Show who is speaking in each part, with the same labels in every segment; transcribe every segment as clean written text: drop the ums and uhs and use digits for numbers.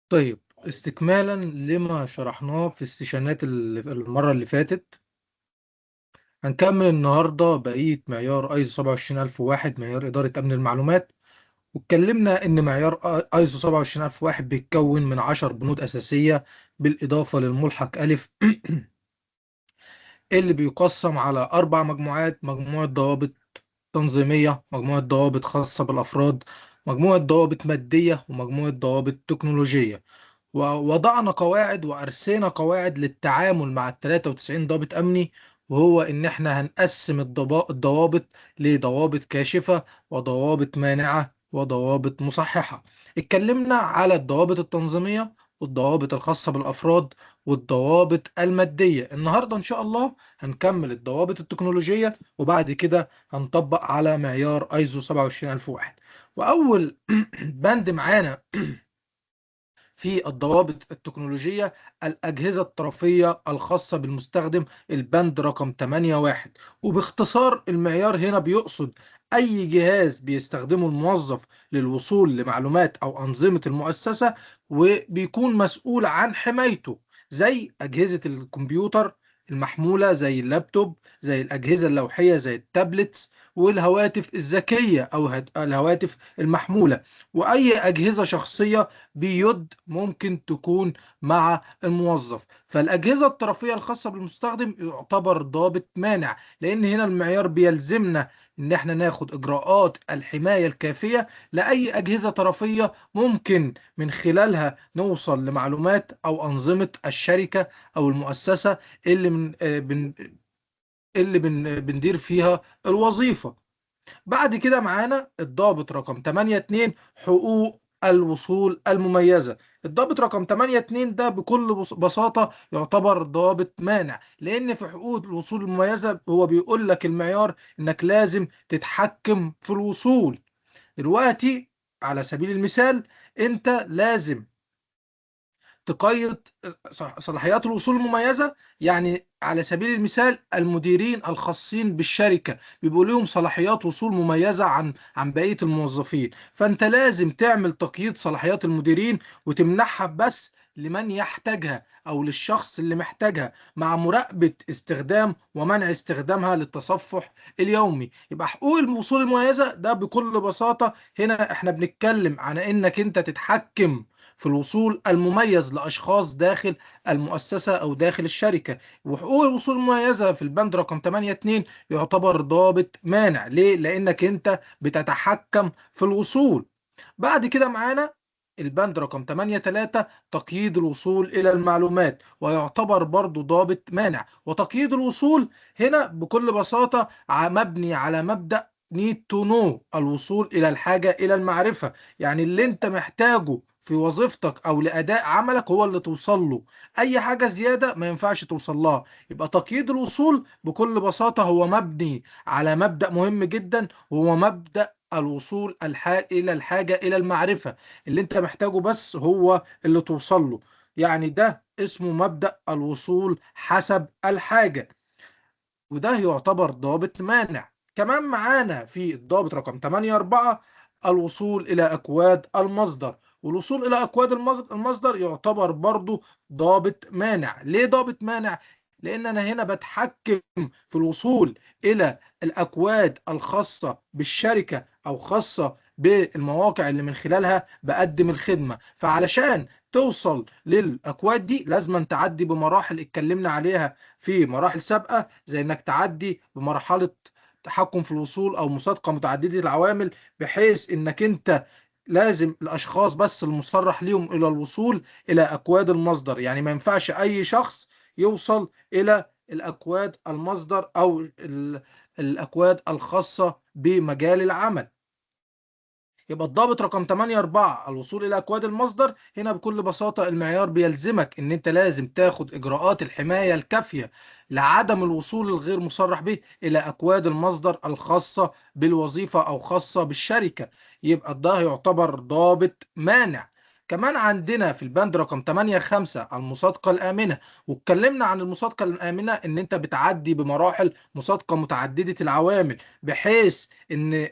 Speaker 1: طيب، استكمالا لما شرحناه في السيشنات في المرة اللي فاتت، هنكمل النهاردة بقية معيار ايزو 27001، معيار إدارة أمن المعلومات. واتكلمنا إن معيار ايزو 27001 بيتكون من 10 بنود أساسية بالإضافة للملحق ألف اللي بيقسم على 4 مجموعات: مجموعة ضوابط تنظيمية، مجموعة ضوابط خاصة بالأفراد، مجموعة ضوابط مادية، ومجموعة ضوابط تكنولوجية. ووضعنا قواعد وأرسينا قواعد للتعامل مع ال 93 ضابط أمني، وهو إن إحنا هنقسم الضوابط لضوابط كاشفة، وضوابط مانعة، وضوابط مصححة. اتكلمنا على الضوابط التنظيمية، والضوابط الخاصة بالأفراد، والضوابط المادية. النهاردة إن شاء الله هنكمل الضوابط التكنولوجية، وبعد كده هنطبق على معيار ايزو 27001. وأول بند معانا في الضوابط التكنولوجية: الأجهزة الطرفية الخاصة بالمستخدم، البند رقم 8.1. وباختصار المعيار هنا بيقصد أي جهاز بيستخدمه الموظف للوصول لمعلومات أو أنظمة المؤسسة، وبيكون مسؤول عن حمايته، زي أجهزة الكمبيوتر المحمولة، زي اللابتوب، زي الأجهزة اللوحية، زي التابلتس، والهواتف الذكية أو الهواتف المحمولة، وأي أجهزة شخصية بيد ممكن تكون مع الموظف. فالأجهزة الطرفية الخاصة بالمستخدم يعتبر ضابط مانع، لأن هنا المعيار بيلزمنا إن احنا ناخد إجراءات الحماية الكافية لأي أجهزة طرفية ممكن من خلالها نوصل لمعلومات أو أنظمة الشركة أو المؤسسة اللي من بندير فيها الوظيفة. بعد كده معانا الضابط رقم 8.2: حقوق الوصول المميزة. الضابط رقم 8.2 ده بكل بساطة يعتبر ضابط مانع، لأن في حقوق الوصول المميزة هو بيقول لك المعيار إنك لازم تتحكم في الوصول. دلوقتي على سبيل المثال، أنت لازم تقيد صلاحيات الوصول المميزة. يعني على سبيل المثال، المديرين الخاصين بالشركة بيبقوا لهم صلاحيات وصول مميزة عن بقية الموظفين، فأنت لازم تعمل تقييد صلاحيات المديرين وتمنحها بس لمن يحتاجها أو للشخص اللي محتاجها، مع مراقبة استخدام ومنع استخدامها للتصفح اليومي. يبقى حقوق الوصول المميزة ده بكل بساطة هنا احنا بنتكلم عن انك انت تتحكم في الوصول المميز لأشخاص داخل المؤسسة أو داخل الشركة. وحقوق الوصول المميزة في البند رقم 8.2 يعتبر ضابط مانع. ليه؟ لأنك أنت بتتحكم في الوصول. بعد كده معانا البند رقم 8.3: تقييد الوصول إلى المعلومات، ويعتبر برضو ضابط مانع. وتقييد الوصول هنا بكل بساطة مبني على مبدأ need to know، الوصول إلى الحاجة إلى المعرفة. يعني اللي أنت محتاجه في وظيفتك أو لأداء عملك هو اللي توصل له، أي حاجة زيادة ما ينفعش توصل لها. يبقى تقييد الوصول بكل بساطة هو مبني على مبدأ مهم جدا، وهو مبدأ الوصول إلى الحاجة إلى المعرفة. اللي أنت محتاجه بس هو اللي توصل له. يعني ده اسمه مبدأ الوصول حسب الحاجة، وده يعتبر ضابط مانع. كمان معانا في الضابط رقم 8.4: الوصول إلى أكواد المصدر. والوصول إلى أكواد المصدر يعتبر برضو ضابط مانع. ليه ضابط مانع؟ لأن أنا هنا بتحكم في الوصول إلى الأكواد الخاصة بالشركة أو خاصة بالمواقع اللي من خلالها بقدم الخدمة. فعلشان توصل للأكواد دي لازم تعدي بمراحل اتكلمنا عليها في مراحل سابقة، زي انك تعدي بمرحلة تحكم في الوصول او مصادقة متعددة العوامل، بحيث انك انت لازم الاشخاص بس المصرح ليهم الى الوصول الى اكواد المصدر. يعني ما ينفعش اي شخص يوصل الى الاكواد المصدر او الاكواد الخاصة بمجال العمل. يبقى الضابط رقم 8.4: الوصول إلى أكواد المصدر. هنا بكل بساطة المعيار بيلزمك إن أنت لازم تاخد إجراءات الحماية الكافية لعدم الوصول الغير مصرح به إلى أكواد المصدر الخاصة بالوظيفة أو خاصة بالشركة. يبقى ده يعتبر ضابط مانع. كمان عندنا في البند رقم 8.5 المصادقة الآمنة، واتكلمنا عن المصادقة الآمنة إن أنت بتعدي بمراحل مصادقة متعددة العوامل، بحيث إن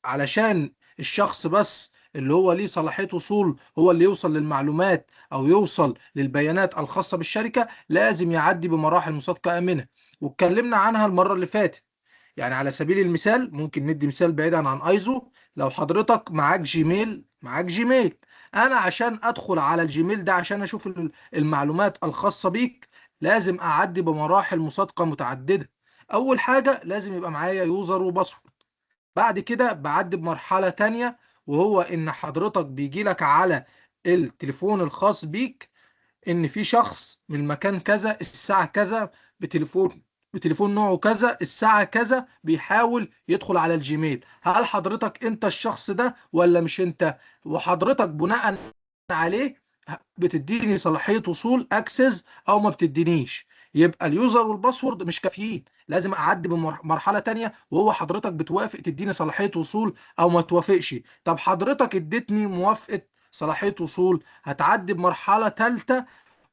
Speaker 1: علشان الشخص بس اللي هو ليه صلاحية وصول هو اللي يوصل للمعلومات أو يوصل للبيانات الخاصة بالشركة، لازم يعدي بمراحل مصادقة آمنة، واتكلمنا عنها المرة اللي فاتت. يعني على سبيل المثال ممكن ندي مثال بعيدا عن ايزو. لو حضرتك معاك جيميل، انا عشان ادخل على الجيميل ده عشان اشوف المعلومات الخاصة بيك، لازم اعدي بمراحل مصادقة متعددة. اول حاجة لازم يبقى معايا يوزر وباسورد. بعد كده بعدي بمرحلة تانية، وهو ان حضرتك بيجي لك على التليفون الخاص بيك ان في شخص من المكان كذا الساعة كذا بتليفون نوعه كذا الساعة كذا بيحاول يدخل على الجيميل. هل حضرتك انت الشخص ده ولا مش انت؟ وحضرتك بناء عليه بتديني صلاحية وصول اكسس او ما بتدينيش. يبقى اليوزر والباسورد مش كافيين، لازم اعدي بمرحلة تانية، وهو حضرتك بتوافق تديني صلاحية وصول او ما توافقش. طب حضرتك اديتني موافقة صلاحية وصول، هتعدي بمرحلة تالتة،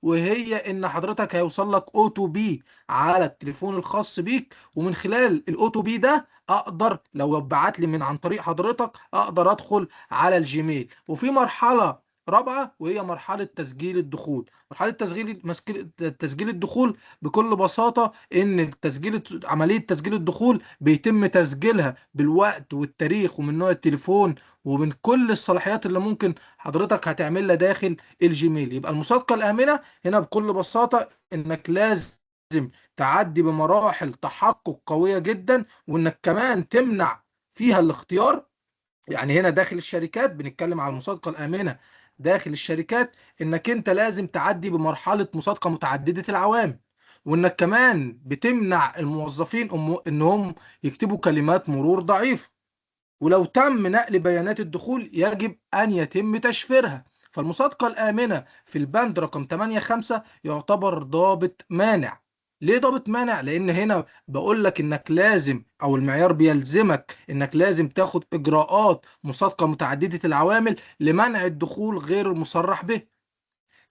Speaker 1: وهي ان حضرتك هيوصل لك او تو بي على التليفون الخاص بيك، ومن خلال الاو تو بي ده اقدر لو بعت لي من عن طريق حضرتك اقدر ادخل على الجيميل. وفي مرحلة رابعة وهي مرحلة تسجيل الدخول. مرحلة تسجيل الدخول بكل بساطة ان عملية تسجيل الدخول بيتم تسجيلها بالوقت والتاريخ ومن نوع التليفون ومن كل الصلاحيات اللي ممكن حضرتك هتعملها داخل الجيميل. يبقى المصادقة الآمنة هنا بكل بساطة انك لازم تعدي بمراحل تحقق قوية جدا، وانك كمان تمنع فيها الاختيار. يعني هنا داخل الشركات بنتكلم على المصادقة الآمنة داخل الشركات، انك انت لازم تعدي بمرحلة مصادقة متعددة العوامل، وانك كمان بتمنع الموظفين انهم يكتبوا كلمات مرور ضعيفة. ولو تم نقل بيانات الدخول يجب أن يتم تشفيرها. فالمصادقة الآمنة في البند رقم 8.5 يعتبر ضابط مانع. ليه ضابط مانع؟ لأن هنا بقول لك إنك لازم، أو المعيار بيلزمك إنك لازم تاخد إجراءات مصادقة متعددة العوامل لمنع الدخول غير المصرح به.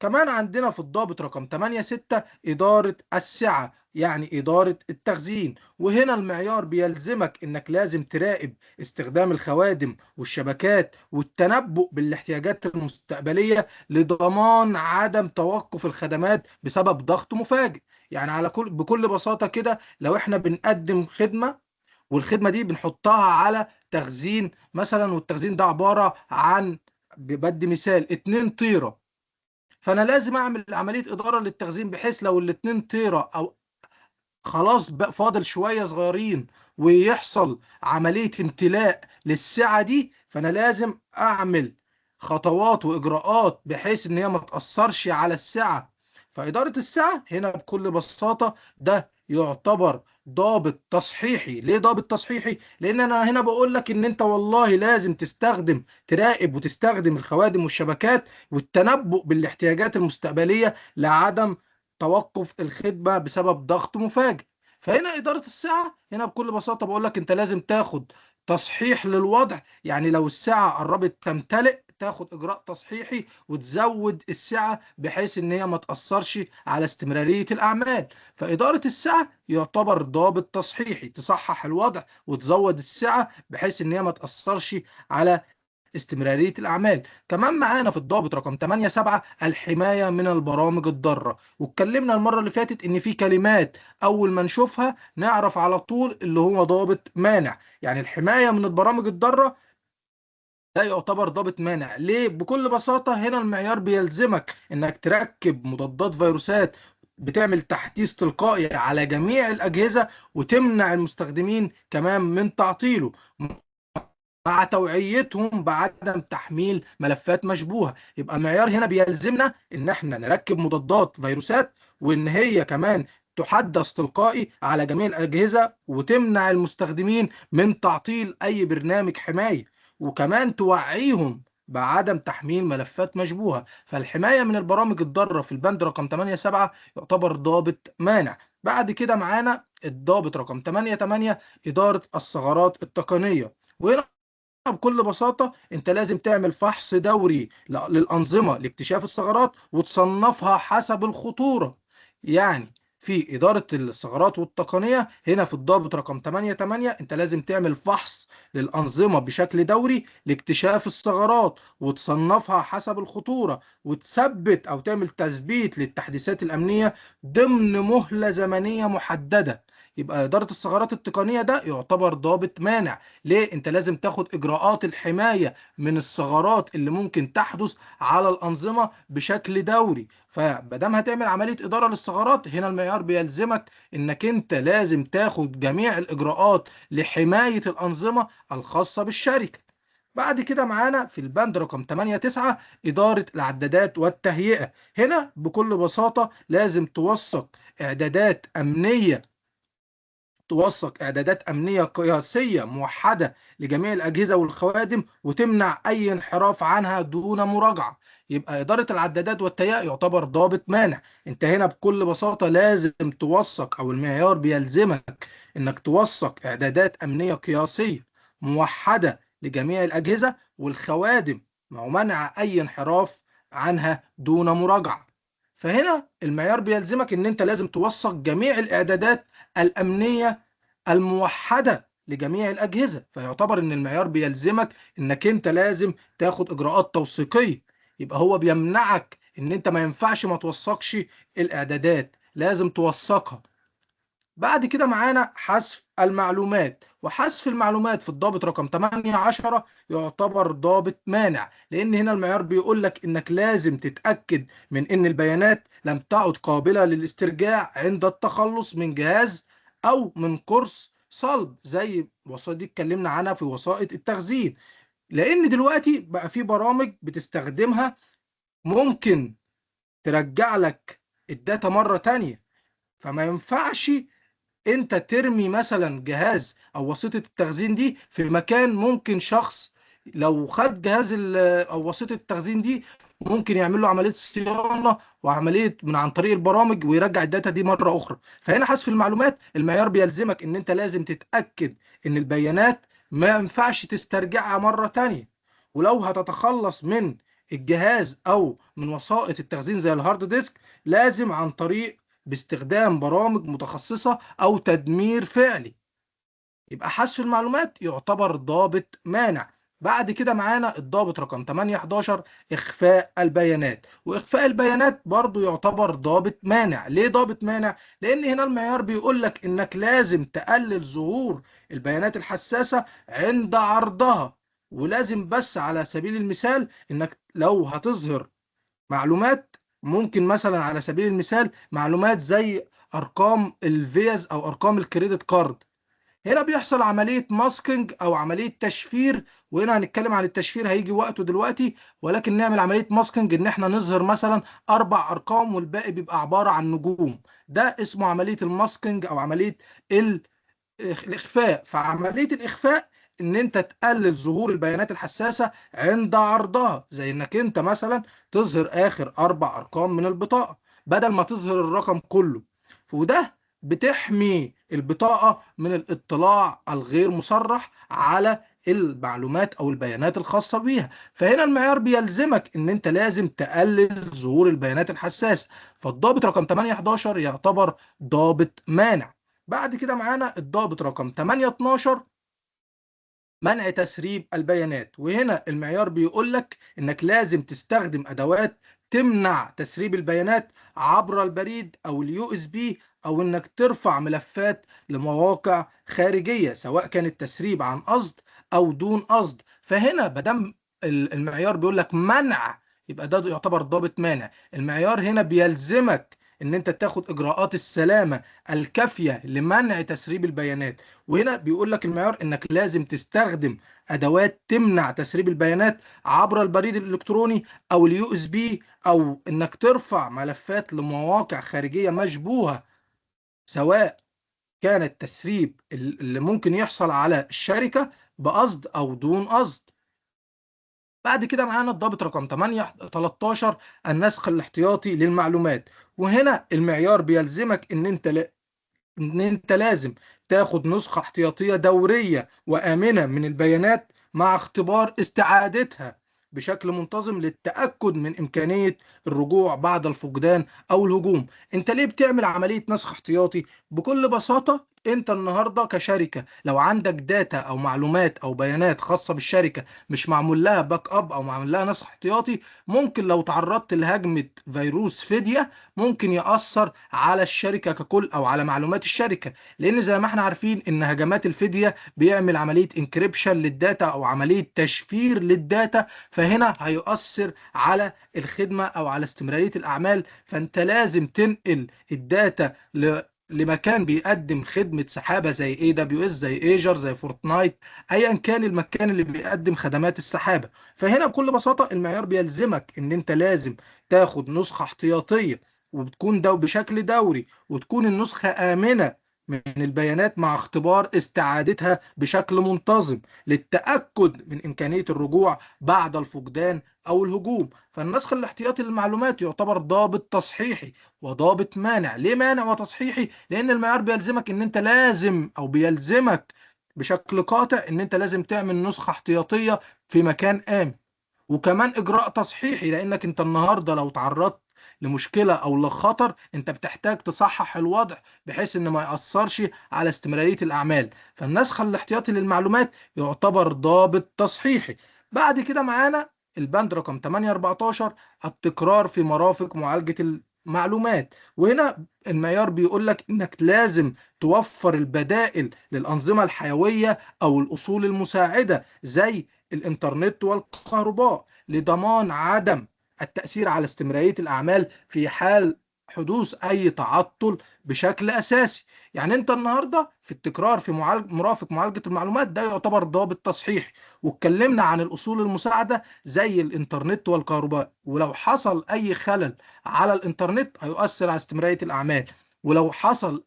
Speaker 1: كمان عندنا في الضابط رقم 8.6 إدارة السعة، يعني إدارة التخزين. وهنا المعيار بيلزمك إنك لازم تراقب استخدام الخوادم والشبكات والتنبؤ بالاحتياجات المستقبلية لضمان عدم توقف الخدمات بسبب ضغط مفاجئ. يعني بكل بساطة كده، لو احنا بنقدم خدمة والخدمة دي بنحطها على تخزين مثلا، والتخزين ده عبارة عن، بدي مثال، 2 طيرة، فانا لازم اعمل عمليه اداره للتخزين بحيث لو الاتنين طيره او خلاص بقى فاضل شويه صغيرين ويحصل عمليه امتلاء للسعه دي، فانا لازم اعمل خطوات واجراءات بحيث ان هي ما تاثرش على السعه. فاداره السعه هنا بكل بساطه ده يعتبر ضابط تصحيحي. ليه ضابط تصحيحي؟ لان انا هنا بقول لك ان انت والله لازم تراقب وتستخدم الخوادم والشبكات والتنبؤ بالاحتياجات المستقبلية لعدم توقف الخدمة بسبب ضغط مفاجئ. فهنا إدارة الساعة هنا بكل بساطة بقول لك أنت لازم تاخد تصحيح للوضع. يعني لو الساعة قربت تمتلئ تاخد إجراء تصحيحي وتزود السعة بحيث إن هي ما تأثرش على استمرارية الأعمال. فإدارة السعة يعتبر ضابط تصحيحي، تصحح الوضع وتزود السعة بحيث إن هي ما تأثرش على استمرارية الأعمال. كمان معانا في الضابط رقم 8.7 الحماية من البرامج الضارة، واتكلمنا المرة اللي فاتت إن في كلمات أول ما نشوفها نعرف على طول اللي هو ضابط مانع. يعني الحماية من البرامج الضارة ده يعتبر ضابط مانع. ليه؟ بكل بساطة هنا المعيار بيلزمك إنك تركب مضادات فيروسات بتعمل تحديث تلقائي على جميع الأجهزة، وتمنع المستخدمين كمان من تعطيله مع توعيتهم بعدم تحميل ملفات مشبوهة. يبقى المعيار هنا بيلزمنا ان احنا نركب مضادات فيروسات، وان هي كمان تحدث تلقائي على جميع الأجهزة، وتمنع المستخدمين من تعطيل أي برنامج حماية، وكمان توعيهم بعدم تحميل ملفات مشبوهة. فالحماية من البرامج الضارة في البند رقم 8.7 يعتبر ضابط مانع. بعد كده معانا الضابط رقم 8.8 إدارة الثغرات التقنية. وهنا بكل بساطة انت لازم تعمل فحص دوري للأنظمة لاكتشاف الثغرات وتصنفها حسب الخطورة. يعني في إدارة الثغرات والتقنية هنا في الضابط رقم 88 انت لازم تعمل فحص للأنظمة بشكل دوري لاكتشاف الثغرات وتصنفها حسب الخطورة، وتثبت أو تعمل تثبيت للتحديثات الأمنية ضمن مهلة زمنية محددة. يبقى إدارة الثغرات التقنية ده يعتبر ضابط مانع. ليه؟ انت لازم تاخد اجراءات الحماية من الثغرات اللي ممكن تحدث على الانظمة بشكل دوري. فمادام هتعمل عملية ادارة للثغرات، هنا المعيار بيلزمك انك انت لازم تاخد جميع الاجراءات لحماية الانظمة الخاصة بالشركة. بعد كده معانا في البند رقم 8 9 إدارة العدادات والتهيئة. هنا بكل بساطة لازم توثق إعدادات أمنية قياسية موحدة لجميع الأجهزة والخوادم وتمنع أي انحراف عنها دون مراجعة. يبقى إدارة العدادات والتهيئة يعتبر ضابط مانع. أنت هنا بكل بساطة لازم توثق، أو المعيار بيلزمك إنك توثق إعدادات أمنية قياسية موحدة لجميع الأجهزة والخوادم ومنع أي انحراف عنها دون مراجعة. فهنا المعيار بيلزمك إن أنت لازم توثق جميع الإعدادات الأمنية الموحدة لجميع الأجهزة. فيعتبر إن المعيار بيلزمك إنك أنت لازم تاخد إجراءات توثيقية. يبقى هو بيمنعك إن أنت ما ينفعش ما توثقش الإعدادات، لازم توثقها. بعد كده معانا حذف المعلومات. وحذف المعلومات في الضابط رقم 18 يعتبر ضابط مانع، لان هنا المعيار بيقول لك انك لازم تتأكد من ان البيانات لم تعد قابلة للاسترجاع عند التخلص من جهاز او من قرص صلب، زي الوسائط دي اتكلمنا عنها في وسائط التخزين. لان دلوقتي بقى في برامج بتستخدمها ممكن ترجع لك الداتا مرة تانية. فما ينفعش انت ترمي مثلا جهاز او وسيطة التخزين دي في مكان ممكن شخص لو خد جهاز او وسيطة التخزين دي ممكن يعمل له عملية صيانة وعملية من عن طريق البرامج ويرجع الداتا دي مرة اخرى. فهنا حذف المعلومات المعيار بيلزمك ان انت لازم تتأكد ان البيانات ما ينفعش تسترجعها مرة تانية. ولو هتتخلص من الجهاز او من وسائط التخزين زي الهارد ديسك لازم عن طريق باستخدام برامج متخصصة أو تدمير فعلي. يبقى حذف المعلومات يعتبر ضابط مانع. بعد كده معانا الضابط رقم 811 إخفاء البيانات. وإخفاء البيانات برضو يعتبر ضابط مانع. ليه ضابط مانع؟ لأن هنا المعيار بيقول لك إنك لازم تقلل ظهور البيانات الحساسة عند عرضها. ولازم بس على سبيل المثال إنك لو هتظهر معلومات، ممكن مثلا على سبيل المثال معلومات زي ارقام الفيز او ارقام الكريدت كارد، هنا بيحصل عملية ماسكينج او عملية تشفير. وهنا هنتكلم عن التشفير هيجي وقته دلوقتي، ولكن نعمل عملية ماسكينج ان احنا نظهر مثلا 4 ارقام والباقي بيبقى عبارة عن نجوم. ده اسمه عملية الماسكينج او عملية الإخفاء. فعملية الإخفاء إن أنت تقلل ظهور البيانات الحساسة عند عرضها، زي إنك أنت مثلا تظهر آخر 4 أرقام من البطاقة بدل ما تظهر الرقم كله. وده بتحمي البطاقة من الاطلاع الغير مصرح على المعلومات أو البيانات الخاصة بيها. فهنا المعيار بيلزمك إن أنت لازم تقلل ظهور البيانات الحساسة. فالضابط رقم 811 يعتبر ضابط مانع. بعد كده معانا الضابط رقم 812 منع تسريب البيانات. وهنا المعيار بيقول لك انك لازم تستخدم ادوات تمنع تسريب البيانات عبر البريد او اليو اس بي، او انك ترفع ملفات لمواقع خارجية سواء كان التسريب عن قصد او دون قصد. فهنا بدم المعيار بيقول لك منع، يبقى ده يعتبر ضابط مانع. المعيار هنا بيلزمك ان انت تاخد اجراءات السلامة الكافية لمنع تسريب البيانات. وهنا بيقول لك المعيار انك لازم تستخدم ادوات تمنع تسريب البيانات عبر البريد الالكتروني او اليو اس بي، او انك ترفع ملفات لمواقع خارجية مشبوهة سواء كان التسريب اللي ممكن يحصل على الشركة بقصد او دون قصد. بعد كده معانا الضابط رقم 8 13 النسخ الاحتياطي للمعلومات. وهنا المعيار بيلزمك ان انت لازم تاخد نسخة احتياطية دورية وآمنة من البيانات مع اختبار استعادتها بشكل منتظم للتأكد من إمكانية الرجوع بعد الفقدان أو الهجوم. أنت ليه بتعمل عملية نسخ احتياطي؟ بكل بساطة أنت النهاردة كشركة لو عندك داتا أو معلومات أو بيانات خاصة بالشركة مش معمول لها باك أب أو معمول لها نسخ احتياطي، ممكن لو تعرضت لهجمة فيروس فدية ممكن يأثر على الشركة ككل أو على معلومات الشركة، لأن زي ما احنا عارفين إن هجمات الفدية بيعمل عملية انكريبشن للداتا أو عملية تشفير للداتا، فهنا هيؤثر على الخدمة أو على استمرارية الأعمال. فأنت لازم تنقل الداتا لمكان بيقدم خدمة سحابة زي اي دبليو اس، زي ايجر، زي فورتنايت، ايا كان المكان اللي بيقدم خدمات السحابة. فهنا بكل بساطة المعيار بيلزمك ان انت لازم تاخد نسخة احتياطية وبتكون بشكل دوري، وتكون النسخة آمنة من البيانات مع اختبار استعادتها بشكل منتظم للتأكد من إمكانية الرجوع بعد الفقدان أو الهجوم. فالنسخ الاحتياطي للمعلومات يعتبر ضابط تصحيحي وضابط مانع. ليه مانع وتصحيحي؟ لأن المعيار بيلزمك إن أنت لازم، أو بيلزمك بشكل قاطع، إن أنت لازم تعمل نسخة احتياطية في مكان آمن، وكمان اجراء تصحيحي، لانك انت النهارده لو تعرضت لمشكله او لخطر انت بتحتاج تصحح الوضع بحيث ان ما ياثرش على استمراريه الاعمال. فالنسخ الاحتياطي للمعلومات يعتبر ضابط تصحيحي. بعد كده معانا البند رقم 814، التكرار في مرافق معالجه المعلومات. وهنا المعيار بيقول لك انك لازم توفر البدائل للانظمه الحيويه او الاصول المساعده زي الإنترنت والكهرباء لضمان عدم التأثير على استمرارية الأعمال في حال حدوث أي تعطل بشكل أساسي. يعني أنت النهاردة في التكرار في مرافق معالجة المعلومات ده يعتبر ضابط تصحيحي. واتكلمنا عن الأصول المساعدة زي الإنترنت والكهرباء، ولو حصل أي خلل على الإنترنت هيؤثر على استمرارية الأعمال، ولو حصل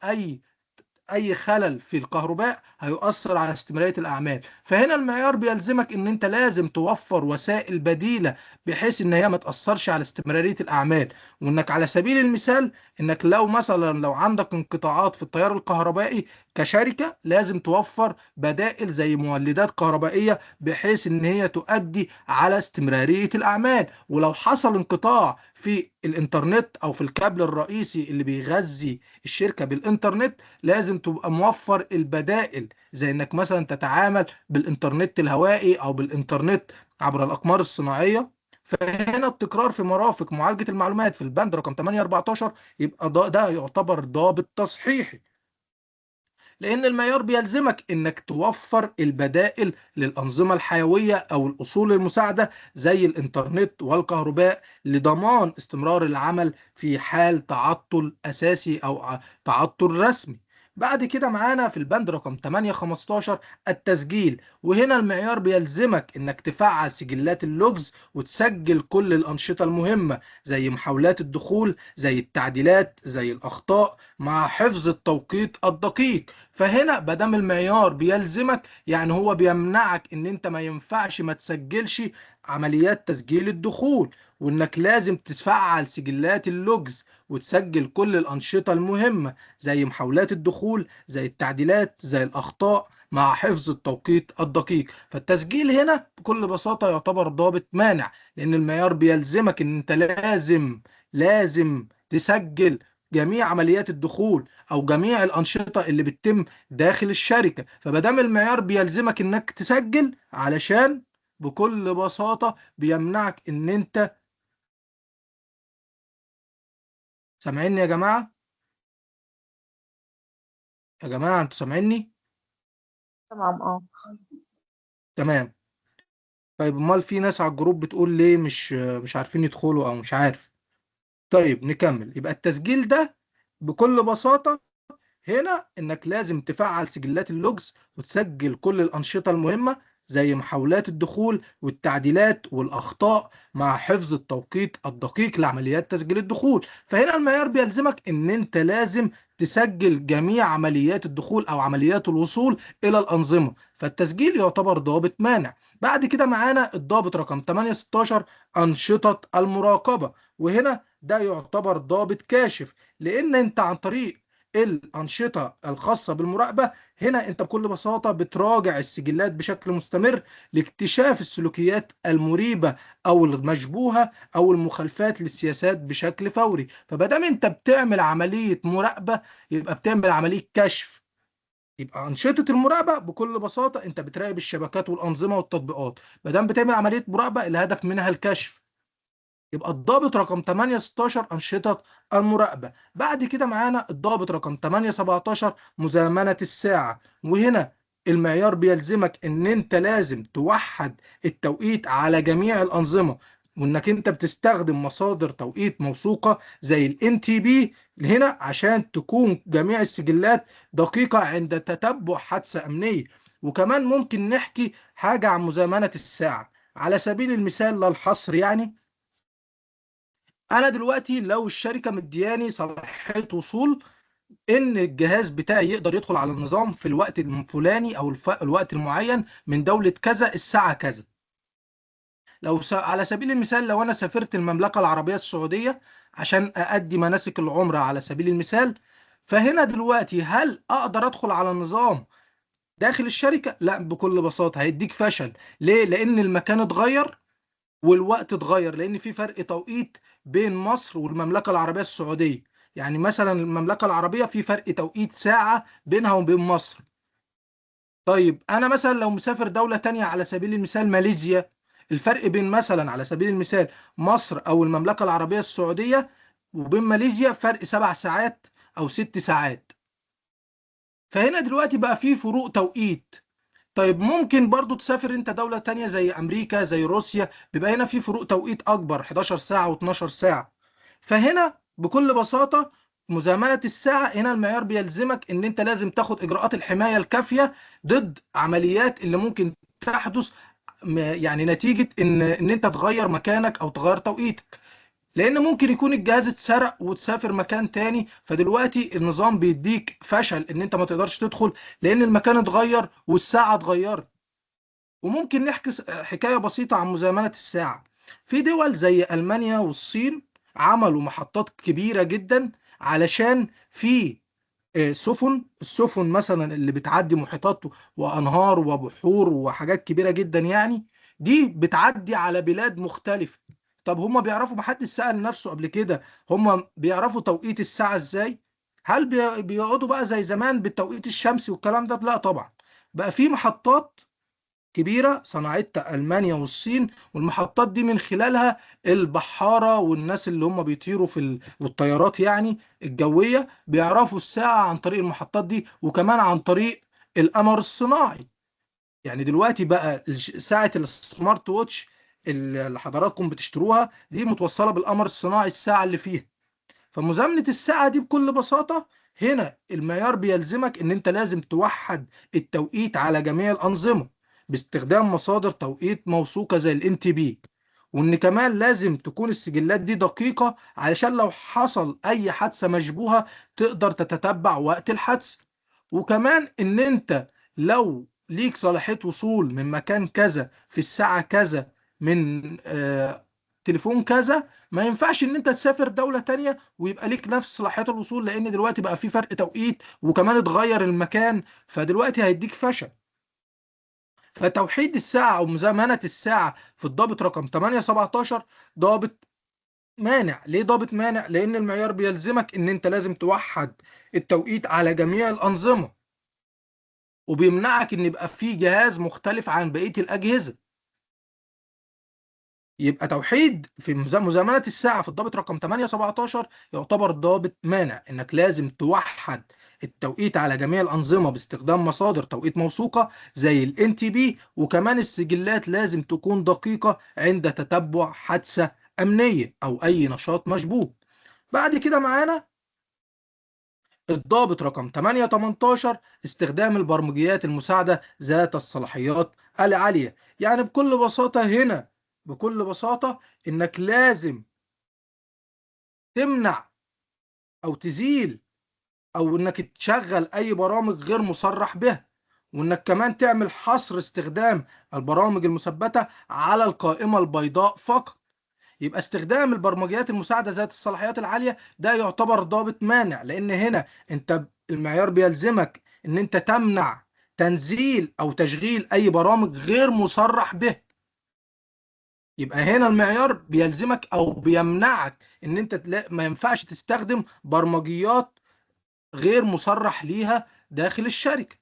Speaker 1: اي خلل في الكهرباء هيؤثر على استمرارية الاعمال. فهنا المعيار بيلزمك ان انت لازم توفر وسائل بديلة بحيث ان هي ما تأثرش على استمرارية الاعمال. وانك على سبيل المثال انك لو مثلا لو عندك انقطاعات في التيار الكهربائي كشركة لازم توفر بدائل زي مولدات كهربائية بحيث ان هي تؤدي على استمرارية الاعمال. ولو حصل انقطاع في الانترنت او في الكابل الرئيسي اللي بيغذي الشركة بالانترنت لازم تبقى موفر البدائل زي انك مثلا تتعامل بالانترنت الهوائي او بالانترنت عبر الاقمار الصناعيه. فهنا التكرار في مرافق معالجه المعلومات في البند رقم 814 يبقى ده يعتبر ضابط تصحيحي، لأن المعيار بيلزمك إنك توفر البدائل للأنظمة الحيوية أو الأصول المساعدة زي الإنترنت والكهرباء لضمان استمرار العمل في حال تعطل أساسي أو تعطل رسمي. بعد كده معانا في البند رقم 815 التسجيل. وهنا المعيار بيلزمك انك تفعل سجلات اللوجز وتسجل كل الأنشطة المهمة زي محاولات الدخول، زي التعديلات، زي الأخطاء، مع حفظ التوقيت الدقيق. فهنا بدام المعيار بيلزمك يعني هو بيمنعك ان انت ما ينفعش ما تسجلش عمليات تسجيل الدخول، وانك لازم تفعل سجلات اللوجز وتسجل كل الأنشطة المهمة زي محاولات الدخول، زي التعديلات، زي الأخطاء، مع حفظ التوقيت الدقيق. فالتسجيل هنا بكل بساطة يعتبر ضابط مانع، لأن المعيار بيلزمك إن أنت لازم تسجل جميع عمليات الدخول او جميع الانشطه اللي بتتم داخل الشركه. فمادام المعيار بيلزمك انك تسجل علشان بكل بساطه بيمنعك ان انت. سامعيني يا جماعه؟ يا جماعه انتوا سامعيني؟
Speaker 2: تمام اه.
Speaker 1: تمام. طيب امال في ناس على الجروب بتقول ليه مش عارفين يدخلوا او مش عارف. طيب نكمل. يبقى التسجيل ده بكل بساطه هنا انك لازم تفعل سجلات اللوجز وتسجل كل الانشطه المهمه زي محاولات الدخول والتعديلات والاخطاء، مع حفظ التوقيت الدقيق لعمليات تسجيل الدخول. فهنا المعيار بيلزمك ان انت لازم تسجل جميع عمليات الدخول او عمليات الوصول الى الانظمه. فالتسجيل يعتبر ضابط مانع. بعد كده معانا الضابط رقم 816 انشطه المراقبه. وهنا ده يعتبر ضابط كاشف، لان انت عن طريق الأنشطة الخاصة بالمراقبة، هنا أنت بكل بساطة بتراجع السجلات بشكل مستمر لاكتشاف السلوكيات المريبة أو المشبوهة أو المخالفات للسياسات بشكل فوري. فمادام أنت بتعمل عملية مراقبة يبقى بتعمل عملية كشف. يبقى أنشطة المراقبة بكل بساطة أنت بتراقب الشبكات والأنظمة والتطبيقات. مادام بتعمل عملية مراقبة الهدف منها الكشف. يبقى الضابط رقم 8 16 أنشطة المراقبة. بعد كده معانا الضابط رقم 8 17 مزامنة الساعة. وهنا المعيار بيلزمك ان انت لازم توحد التوقيت على جميع الأنظمة، وانك انت بتستخدم مصادر توقيت موثوقة زي الان تي بي هنا عشان تكون جميع السجلات دقيقة عند تتبع حادثة أمنية. وكمان ممكن نحكي حاجة عن مزامنة الساعة على سبيل المثال لا الحصر. يعني انا دلوقتي لو الشركه مدياني صلاحيه وصول ان الجهاز بتاعي يقدر يدخل على النظام في الوقت الفلاني او الوقت المعين من دوله كذا الساعه كذا. لو على سبيل المثال لو انا سافرت المملكه العربيه السعوديه عشان اادي مناسك العمره على سبيل المثال، فهنا دلوقتي هل اقدر ادخل على النظام داخل الشركه؟ لا، بكل بساطه هيديك فشل. ليه؟ لان المكان اتغير والوقت اتغير، لان في فرق توقيت بين مصر والمملكه العربيه السعوديه. يعني مثلا المملكه العربيه في فرق توقيت ساعه بينها وبين مصر. طيب انا مثلا لو مسافر دوله تانية على سبيل المثال ماليزيا، الفرق بين مثلا على سبيل المثال مصر او المملكه العربيه السعوديه وبين ماليزيا فرق 7 ساعات او 6 ساعات. فهنا دلوقتي بقى في فروق توقيت. طيب ممكن برضو تسافر انت دولة تانية زي امريكا زي روسيا، بيبقى هنا في فروق توقيت اكبر 11 ساعة و12 ساعة. فهنا بكل بساطة مزامنة الساعة هنا المعيار بيلزمك ان انت لازم تاخد اجراءات الحماية الكافية ضد عمليات اللي ممكن تحدث يعني نتيجة ان انت تغير مكانك او تغير توقيتك. لان ممكن يكون الجهاز اتسرق وتسافر مكان تاني، فدلوقتي النظام بيديك فشل ان انت ما تقدرش تدخل لان المكان اتغير والساعة اتغيرت. وممكن نحكي حكاية بسيطة عن مزامنة الساعة. في دول زي ألمانيا والصين عملوا محطات كبيرة جدا علشان في السفن مثلا اللي بتعدي محيطات وأنهار وبحور وحاجات كبيرة جدا، يعني دي بتعدي على بلاد مختلفة. طب هم بيعرفوا؟ محدش سأل نفسه قبل كده هم بيعرفوا توقيت الساعة ازاي؟ هل بيقعدوا بقى زي زمان بالتوقيت الشمسي والكلام ده؟ لا طبعا. بقى في محطات كبيرة صنعتها ألمانيا والصين، والمحطات دي من خلالها البحارة والناس اللي هم بيطيروا والطيارات يعني الجوية بيعرفوا الساعة عن طريق المحطات دي، وكمان عن طريق القمر الصناعي. يعني دلوقتي بقى ساعة السمارت ووتش اللي حضراتكم بتشتروها دي متوصلة بالقمر الصناعي الساعة اللي فيها. فمزامنة الساعة دي بكل بساطة هنا المعيار بيلزمك ان انت لازم توحد التوقيت على جميع الأنظمة باستخدام مصادر توقيت موثوقة زي الان تي بي. وان كمان لازم تكون السجلات دي دقيقة علشان لو حصل اي حادثة مشبوهة تقدر تتتبع وقت الحادثة. وكمان ان انت لو ليك صلاحية وصول من مكان كذا في الساعة كذا من تليفون كذا، ما ينفعش ان انت تسافر دولة تانية ويبقى ليك نفس صلاحيات الوصول، لان دلوقتي بقى في فرق توقيت وكمان اتغير المكان، فدلوقتي هيديك فشل. فتوحيد الساعة او مزامنة الساعة في الضابط رقم 817 ضابط مانع. ليه ضابط مانع؟ لان المعيار بيلزمك ان انت لازم توحد التوقيت على جميع الانظمة، وبيمنعك ان يبقى في جهاز مختلف عن بقية الاجهزة. يبقى توحيد في مزامنة الساعة في الضابط رقم 817 يعتبر ضابط مانع، انك لازم توحد التوقيت على جميع الأنظمة باستخدام مصادر توقيت موثوقة زي الان تي بي. وكمان السجلات لازم تكون دقيقة عند تتبع حادثة أمنية أو أي نشاط مشبوه. بعد كده معانا الضابط رقم 818 استخدام البرمجيات المساعدة ذات الصلاحيات العالية. يعني بكل بساطة هنا بكل بساطة انك لازم تمنع او تزيل او انك تشغل اي برامج غير مصرح بها، وانك كمان تعمل حصر استخدام البرامج المثبتة على القائمة البيضاء فقط. يبقى استخدام البرمجيات المساعده ذات الصلاحيات العاليه ده يعتبر ضابط مانع، لان هنا انت المعيار بيلزمك ان انت تمنع تنزيل او تشغيل اي برامج غير مصرح به. يبقى هنا المعيار بيلزمك او بيمنعك ان انت ما ينفعش تستخدم برمجيات غير مصرح ليها داخل الشركة،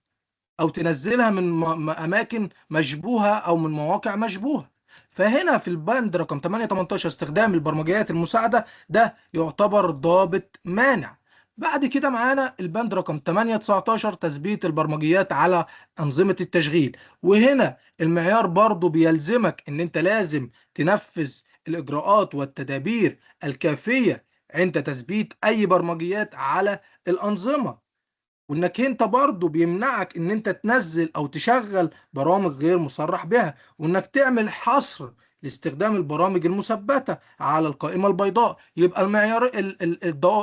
Speaker 1: او تنزلها من اماكن مشبوهة او من مواقع مشبوهة. فهنا في البند رقم 8 18 استخدام البرمجيات المساعدة ده يعتبر ضابط مانع. بعد كده معانا البند رقم 8 19 تثبيت البرمجيات على أنظمة التشغيل. وهنا المعيار برضو بيلزمك ان انت لازم تنفذ الإجراءات والتدابير الكافية عند تثبيت أي برمجيات على الأنظمة، وانك انت برضو بيمنعك ان انت تنزل او تشغل برامج غير مصرح بها، وانك تعمل حصر لاستخدام البرامج المثبتة على القائمة البيضاء. يبقى المعيار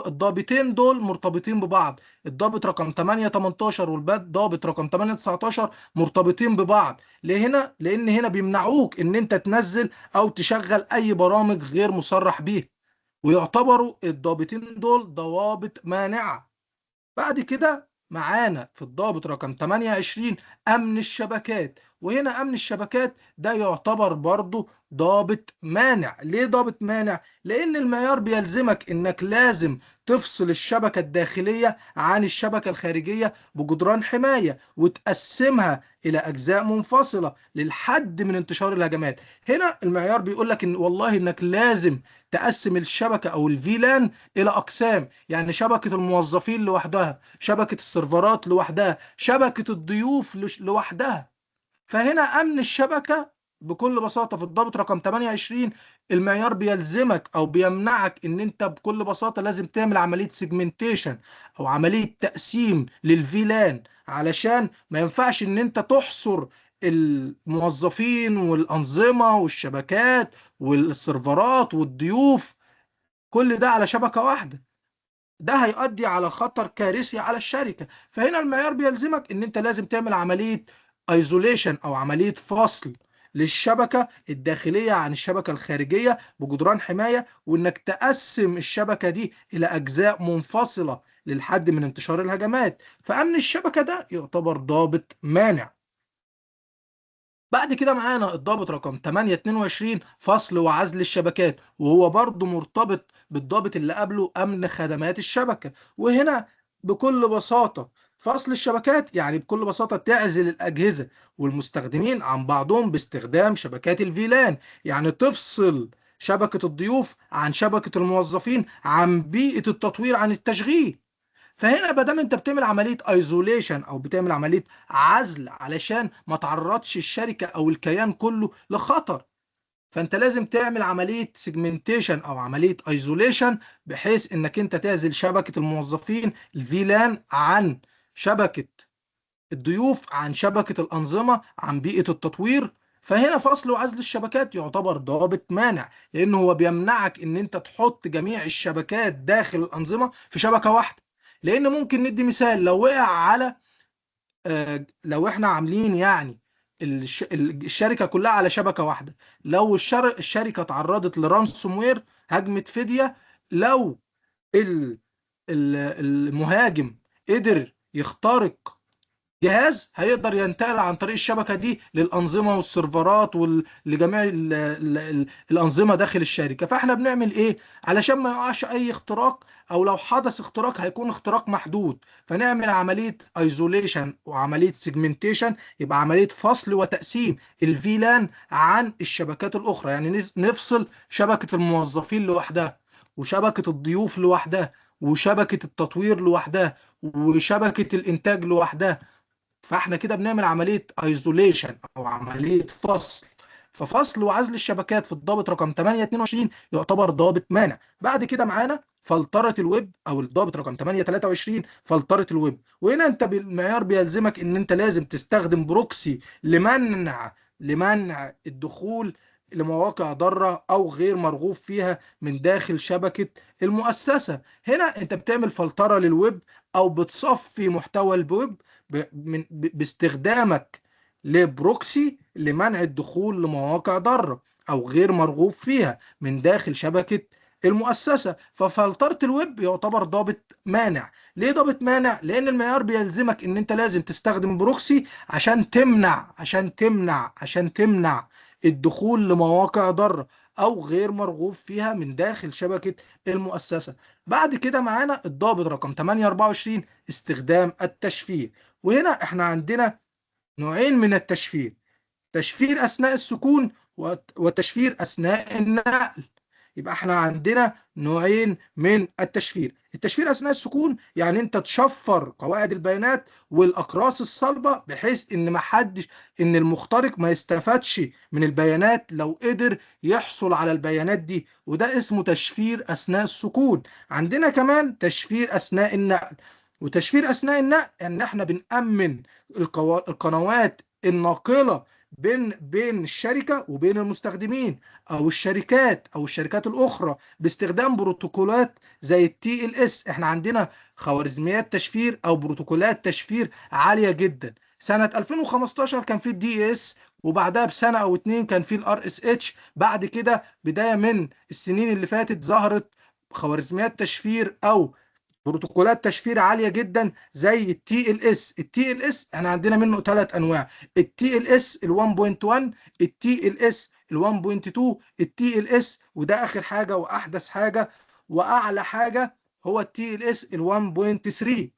Speaker 1: الضابطين دول مرتبطين ببعض، الضابط رقم 8 18 والضابط رقم 8 19 مرتبطين ببعض. ليه هنا؟ لان هنا بيمنعوك ان انت تنزل او تشغل اي برامج غير مصرح بيها، ويعتبروا الضابطين دول ضوابط مانعة. بعد كده معانا في الضابط رقم 28 أمن الشبكات. وهنا أمن الشبكات ده يعتبر برضو ضابط مانع. ليه ضابط مانع؟ لأن المعيار بيلزمك إنك لازم تفصل الشبكة الداخلية عن الشبكة الخارجية بجدران حماية، وتقسمها إلى أجزاء منفصلة للحد من انتشار الهجمات. هنا المعيار بيقول لك إن والله إنك لازم تقسم الشبكة أو الفيلان إلى أقسام، يعني شبكة الموظفين لوحدها، شبكة السيرفرات لوحدها، شبكة الضيوف لوحدها. فهنا أمن الشبكة بكل بساطة في الضابط رقم 28 المعيار بيلزمك أو بيمنعك إن أنت بكل بساطة لازم تعمل عملية سيجمنتيشن أو عملية تقسيم للفيلان، علشان ما ينفعش إن أنت تحصر الموظفين والأنظمة والشبكات والسيرفرات والضيوف كل ده على شبكة واحدة. ده هيؤدي على خطر كارثي على الشركة. فهنا المعيار بيلزمك ان انت لازم تعمل عملية ايزوليشن او عملية فصل للشبكة الداخلية عن الشبكة الخارجية بجدران حماية، وانك تقسم الشبكة دي الى اجزاء منفصلة للحد من انتشار الهجمات. فامن الشبكة ده يعتبر ضابط مانع. بعد كده معانا الضابط رقم 822 فصل وعزل الشبكات، وهو برضه مرتبط بالضابط اللي قبله أمن خدمات الشبكة. وهنا بكل بساطة فصل الشبكات يعني بكل بساطة تعزل الأجهزة والمستخدمين عن بعضهم باستخدام شبكات الفيلان، يعني تفصل شبكة الضيوف عن شبكة الموظفين عن بيئة التطوير عن التشغيل. فهنا ما دام انت بتعمل عمليه ايزوليشن او بتعمل عمليه عزل علشان ما تعرضش الشركه او الكيان كله لخطر، فانت لازم تعمل عمليه سيجمنتيشن او عمليه ايزوليشن بحيث انك انت تعزل شبكه الموظفين الفيلان عن شبكه الضيوف عن شبكه الانظمه عن بيئه التطوير. فهنا فصل وعزل الشبكات يعتبر ضابط مانع، لانه هو بيمنعك ان انت تحط جميع الشبكات داخل الانظمه في شبكه واحده. لان ممكن ندي مثال، لو وقع على لو احنا عاملين يعني الشركه كلها على شبكه واحده، لو الشركه تعرضت لرانسوم وير هجمه فديه، لو المهاجم قدر يخترق جهاز هيقدر ينتقل عن طريق الشبكة دي للأنظمة والسيرفرات لجميع الأنظمة داخل الشركة. فاحنا بنعمل ايه علشان ما يقعش اي اختراق، او لو حدث اختراق هيكون اختراق محدود، فنعمل عملية ايزوليشن وعملية سيجمنتيشن، يبقى عملية فصل وتقسيم الفيلان عن الشبكات الأخرى. يعني نفصل شبكة الموظفين لوحدها، وشبكة الضيوف لوحدها، وشبكة التطوير لوحدها، وشبكة الإنتاج لوحدها. فاحنا كده بنعمل عمليه ايزوليشن او عمليه فصل. ففصل وعزل الشبكات في الضابط رقم 822 يعتبر ضابط مانع. بعد كده معانا فلتره الويب او الضابط رقم 823 فلتره الويب. وهنا انت بالمعيار بيلزمك ان انت لازم تستخدم بروكسي لمنع الدخول لمواقع ضاره او غير مرغوب فيها من داخل شبكه المؤسسه. هنا انت بتعمل فلتره للويب او بتصفي محتوى الويب باستخدامك لبروكسي لمنع الدخول لمواقع ضارة، أو غير مرغوب فيها من داخل شبكة المؤسسة. ففلترة الويب يعتبر ضابط مانع. ليه ضابط مانع؟ لأن المعيار بيلزمك إن أنت لازم تستخدم بروكسي عشان تمنع الدخول لمواقع ضارة أو غير مرغوب فيها من داخل شبكة المؤسسة. بعد كده معانا الضابط رقم 824، استخدام التشفير. وهنا احنا عندنا نوعين من التشفير: تشفير أثناء السكون وتشفير أثناء النقل. يبقى احنا عندنا نوعين من التشفير: التشفير أثناء السكون يعني انت تشفر قواعد البيانات والأقراص الصلبة بحيث ان المخترق ما يستفادش من البيانات لو قدر يحصل على البيانات دي، وده اسمه تشفير أثناء السكون. عندنا كمان تشفير أثناء النقل. وتشفير أثناء النقل ان احنا بنأمن القنوات الناقلة بين الشركة وبين المستخدمين او الشركات الاخرى باستخدام بروتوكولات زي التي ال اس. احنا عندنا خوارزميات تشفير او بروتوكولات تشفير عالية جدا. سنة 2015 كان في الدي اس، وبعدها بسنة او اتنين كان في الار اس اتش. بعد كده بداية من السنين اللي فاتت ظهرت خوارزميات تشفير او بروتوكولات تشفير عاليه جدا زي التي ال اس احنا عندنا منه ثلاث انواع: التي ال اس ال 1.1، التي ال اس ال 1.2، التي ال اس وده اخر حاجه واحدث حاجه واعلى حاجه هو التي ال اس ال 1.3.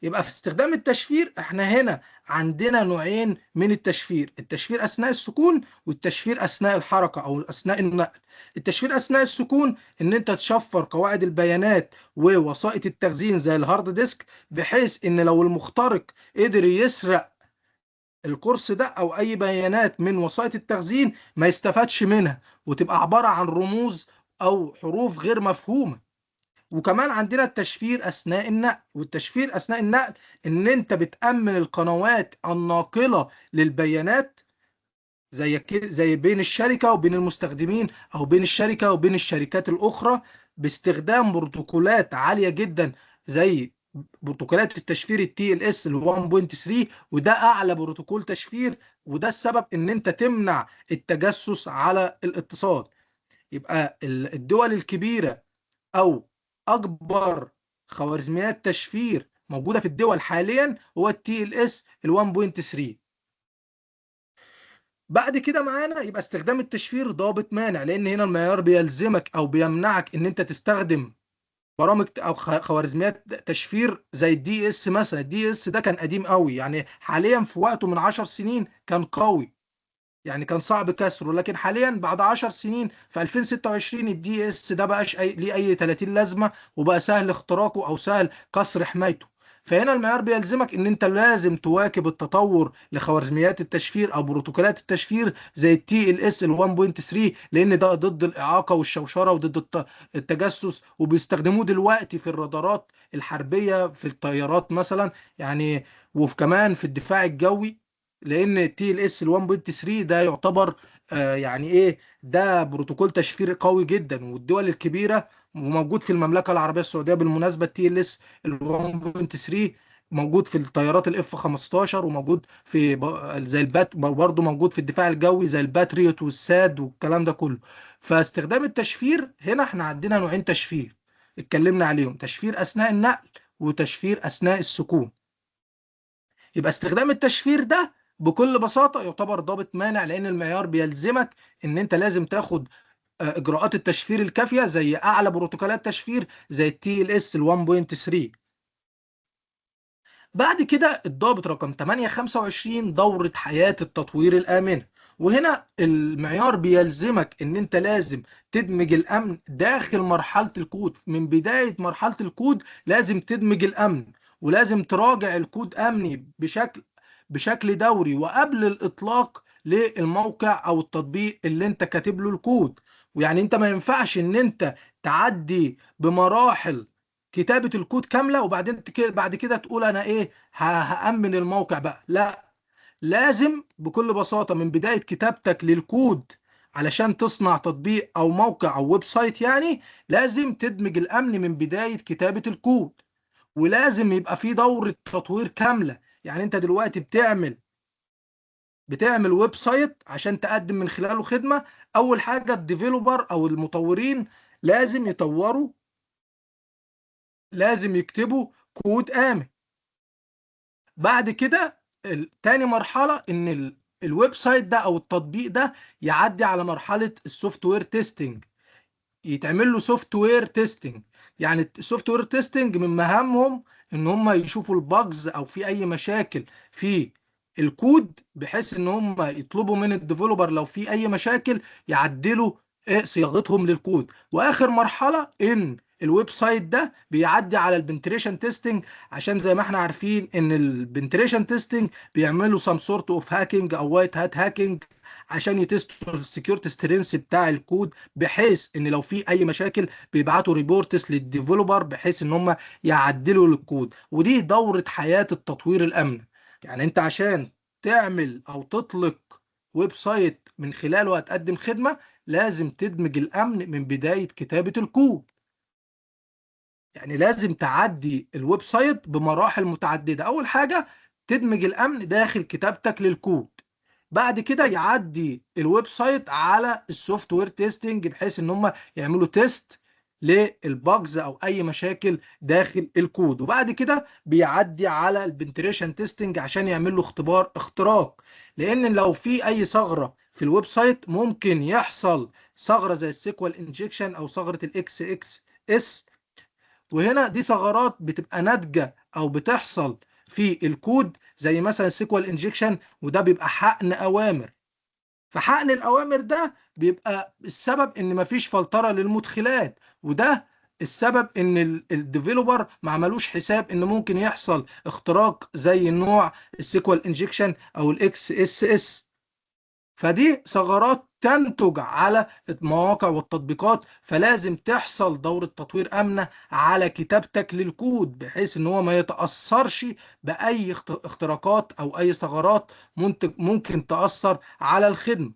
Speaker 1: يبقى في استخدام التشفير احنا هنا عندنا نوعين من التشفير: التشفير اثناء السكون والتشفير اثناء الحركه او اثناء النقل. التشفير اثناء السكون ان انت تشفر قواعد البيانات ووسائط التخزين زي الهارد ديسك، بحيث ان لو المخترق قدر يسرق القرص ده او اي بيانات من وسائط التخزين ما يستفادش منها وتبقى عباره عن رموز او حروف غير مفهومه. وكمان عندنا التشفير اثناء النقل. والتشفير اثناء النقل ان انت بتأمن القنوات الناقلة للبيانات زي كده، زي بين الشركة وبين المستخدمين او بين الشركة وبين الشركات الاخرى باستخدام بروتوكولات عالية جدا زي بروتوكولات التشفير التي ال اس ال 1.3، وده اعلى بروتوكول تشفير. وده السبب ان انت تمنع التجسس على الاتصال. يبقى الدول الكبيرة او اكبر خوارزميات تشفير موجوده في الدول حاليا هو التي ال اس ال 1.3. بعد كده معانا يبقى استخدام التشفير ضابط مانع، لان هنا المعيار بيلزمك او بيمنعك ان انت تستخدم برامج او خوارزميات تشفير زي الدي اس. مثلا الدي اس ده كان قديم قوي، يعني حاليا في وقته من 10 سنين كان قوي، يعني كان صعب كسره، لكن حاليا بعد 10 سنين في 2026 الدي اس ده بقاش ليه اي 30 لازمه، وبقى سهل اختراقه او سهل كسر حمايته. فهنا المعيار بيلزمك ان انت لازم تواكب التطور لخوارزميات التشفير او بروتوكولات التشفير زي التي ال اس ال 1.3، لان ده ضد الاعاقه والشوشره وضد التجسس، وبيستخدموه دلوقتي في الرادارات الحربيه في الطيارات مثلا يعني، وكمان في الدفاع الجوي. لان التي ال اس ال 1.3 ده يعتبر يعني ايه، ده بروتوكول تشفير قوي جدا. والدول الكبيره وموجود في المملكه العربيه السعوديه بالمناسبه التي ال اس ال 1.3 موجود في الطيارات الاف 15، وموجود في زي البات برضه موجود في الدفاع الجوي زي الباتريوت والساد والكلام ده كله. فاستخدام التشفير هنا احنا عندنا نوعين تشفير اتكلمنا عليهم: تشفير اثناء النقل وتشفير اثناء السكون. يبقى استخدام التشفير ده بكل بساطة يعتبر ضابط مانع، لأن المعيار بيلزمك إن أنت لازم تاخد إجراءات التشفير الكافية زي أعلى بروتوكولات تشفير زي التي ال اس ال 1.3. بعد كده الضابط رقم 825، دورة حياة التطوير الآمنة. وهنا المعيار بيلزمك ان انت لازم تدمج الامن داخل مرحلة الكود. من بداية مرحلة الكود لازم تدمج الامن، ولازم تراجع الكود امني بشكل دوري وقبل الاطلاق للموقع او التطبيق اللي انت كاتب له الكود. ويعني انت ما ينفعش ان انت تعدي بمراحل كتابة الكود كاملة وبعدين بعد كده تقول انا ايه هأمن الموقع بقى. لا، لازم بكل بساطة من بداية كتابتك للكود علشان تصنع تطبيق او موقع او ويب سايت، يعني لازم تدمج الامن من بداية كتابة الكود. ولازم يبقى في دورة تطوير كاملة. يعني انت دلوقتي بتعمل بتعمل ويب سايت عشان تقدم من خلاله خدمة، اول حاجة الديفيلوبر او المطورين لازم يطوروا، لازم يكتبوا كود آمن. بعد كده تاني مرحلة ان الويب سايت ده او التطبيق ده يعدي على مرحلة السوفت وير تيستنج، يتعمل له سوفت وير تيستنج. يعني السوفت وير تيستنج من مهامهم ان هم يشوفوا الباجز او في اي مشاكل في الكود، بحيث ان هم يطلبوا من الديفلوبر لو في اي مشاكل يعدلوا صياغتهم للكود. واخر مرحلة ان الويب سايت ده بيعدي على البنتريشن تيستنج، عشان زي ما احنا عارفين ان البنتريشن تيستنج بيعملوا سام سورت اوف هاكينج او وايت هات هاكينج عشان يتستوا السكيورتي سترينث بتاع الكود، بحيث ان لو في اي مشاكل بيبعتوا ريبورتس للديفلوبر بحيث ان هم يعدلوا الكود. ودي دورة حياة التطوير الامن. يعني انت عشان تعمل او تطلق ويب سايت من خلاله هتقدم خدمة، لازم تدمج الامن من بداية كتابة الكود. يعني لازم تعدي الويب سايت بمراحل متعددة. أول حاجة تدمج الأمن داخل كتابتك للكود، بعد كده يعدي الويب سايت على السوفت وير تيستنج بحيث ان هم يعملوا تيست للباجز او اي مشاكل داخل الكود، وبعد كده بيعدي على البنتريشن تيستنج عشان يعمل له اختراق. لان لو في اي ثغرة في الويب سايت ممكن يحصل ثغرة زي السيكوال انجكشن او ثغرة الاكس اكس اس، وهنا دي ثغرات بتبقى ناتجه او بتحصل في الكود زي مثلا السيكوال انجكشن، وده بيبقى حقن اوامر. فحقن الاوامر ده بيبقى السبب ان مفيش فلتره للمدخلات، وده السبب ان الديفيلوبر ما عملوش حساب ان ممكن يحصل اختراق زي نوع السيكوال انجكشن او الاكس اس اس. فدي ثغرات تنتج على المواقع والتطبيقات، فلازم تحصل دورة تطوير آمنة على كتابتك للكود بحيث ان هو ما يتأثرش بأي اختراقات او اي ثغرات ممكن تأثر على الخدمة.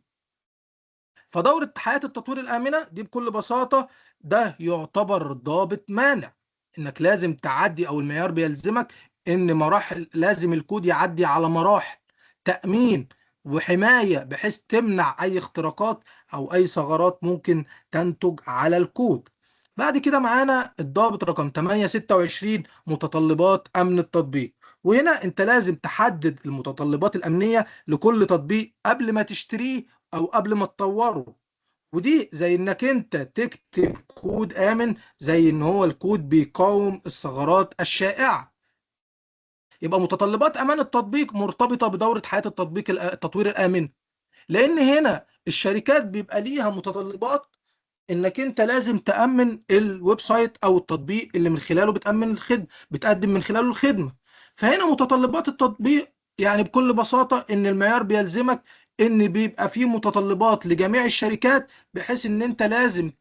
Speaker 1: فدورة حياة التطوير الآمنة دي بكل بساطة ده يعتبر ضابط مانع، انك لازم تعدي او المعيار بيلزمك ان مراحل، لازم الكود يعدي على مراحل تأمين وحماية بحيث تمنع اي اختراقات او اي ثغرات ممكن تنتج على الكود. بعد كده معانا الضابط رقم 826 متطلبات امن التطبيق. وهنا انت لازم تحدد المتطلبات الامنية لكل تطبيق قبل ما تشتريه او قبل ما تطوره. ودي زي انك انت تكتب كود امن، زي ان هو الكود بيقاوم الثغرات الشائعة. يبقى متطلبات امان التطبيق مرتبطة بدورة حياة التطبيق التطوير الامن، لان هنا الشركات بيبقى ليها متطلبات انك انت لازم تأمن الويب سايت او التطبيق اللي من خلاله بتأمن الخدمة، بتقدم من خلاله الخدمة. فهنا متطلبات التطبيق يعني بكل بساطة ان المعيار بيلزمك ان بيبقى فيه متطلبات لجميع الشركات، بحيث ان انت لازم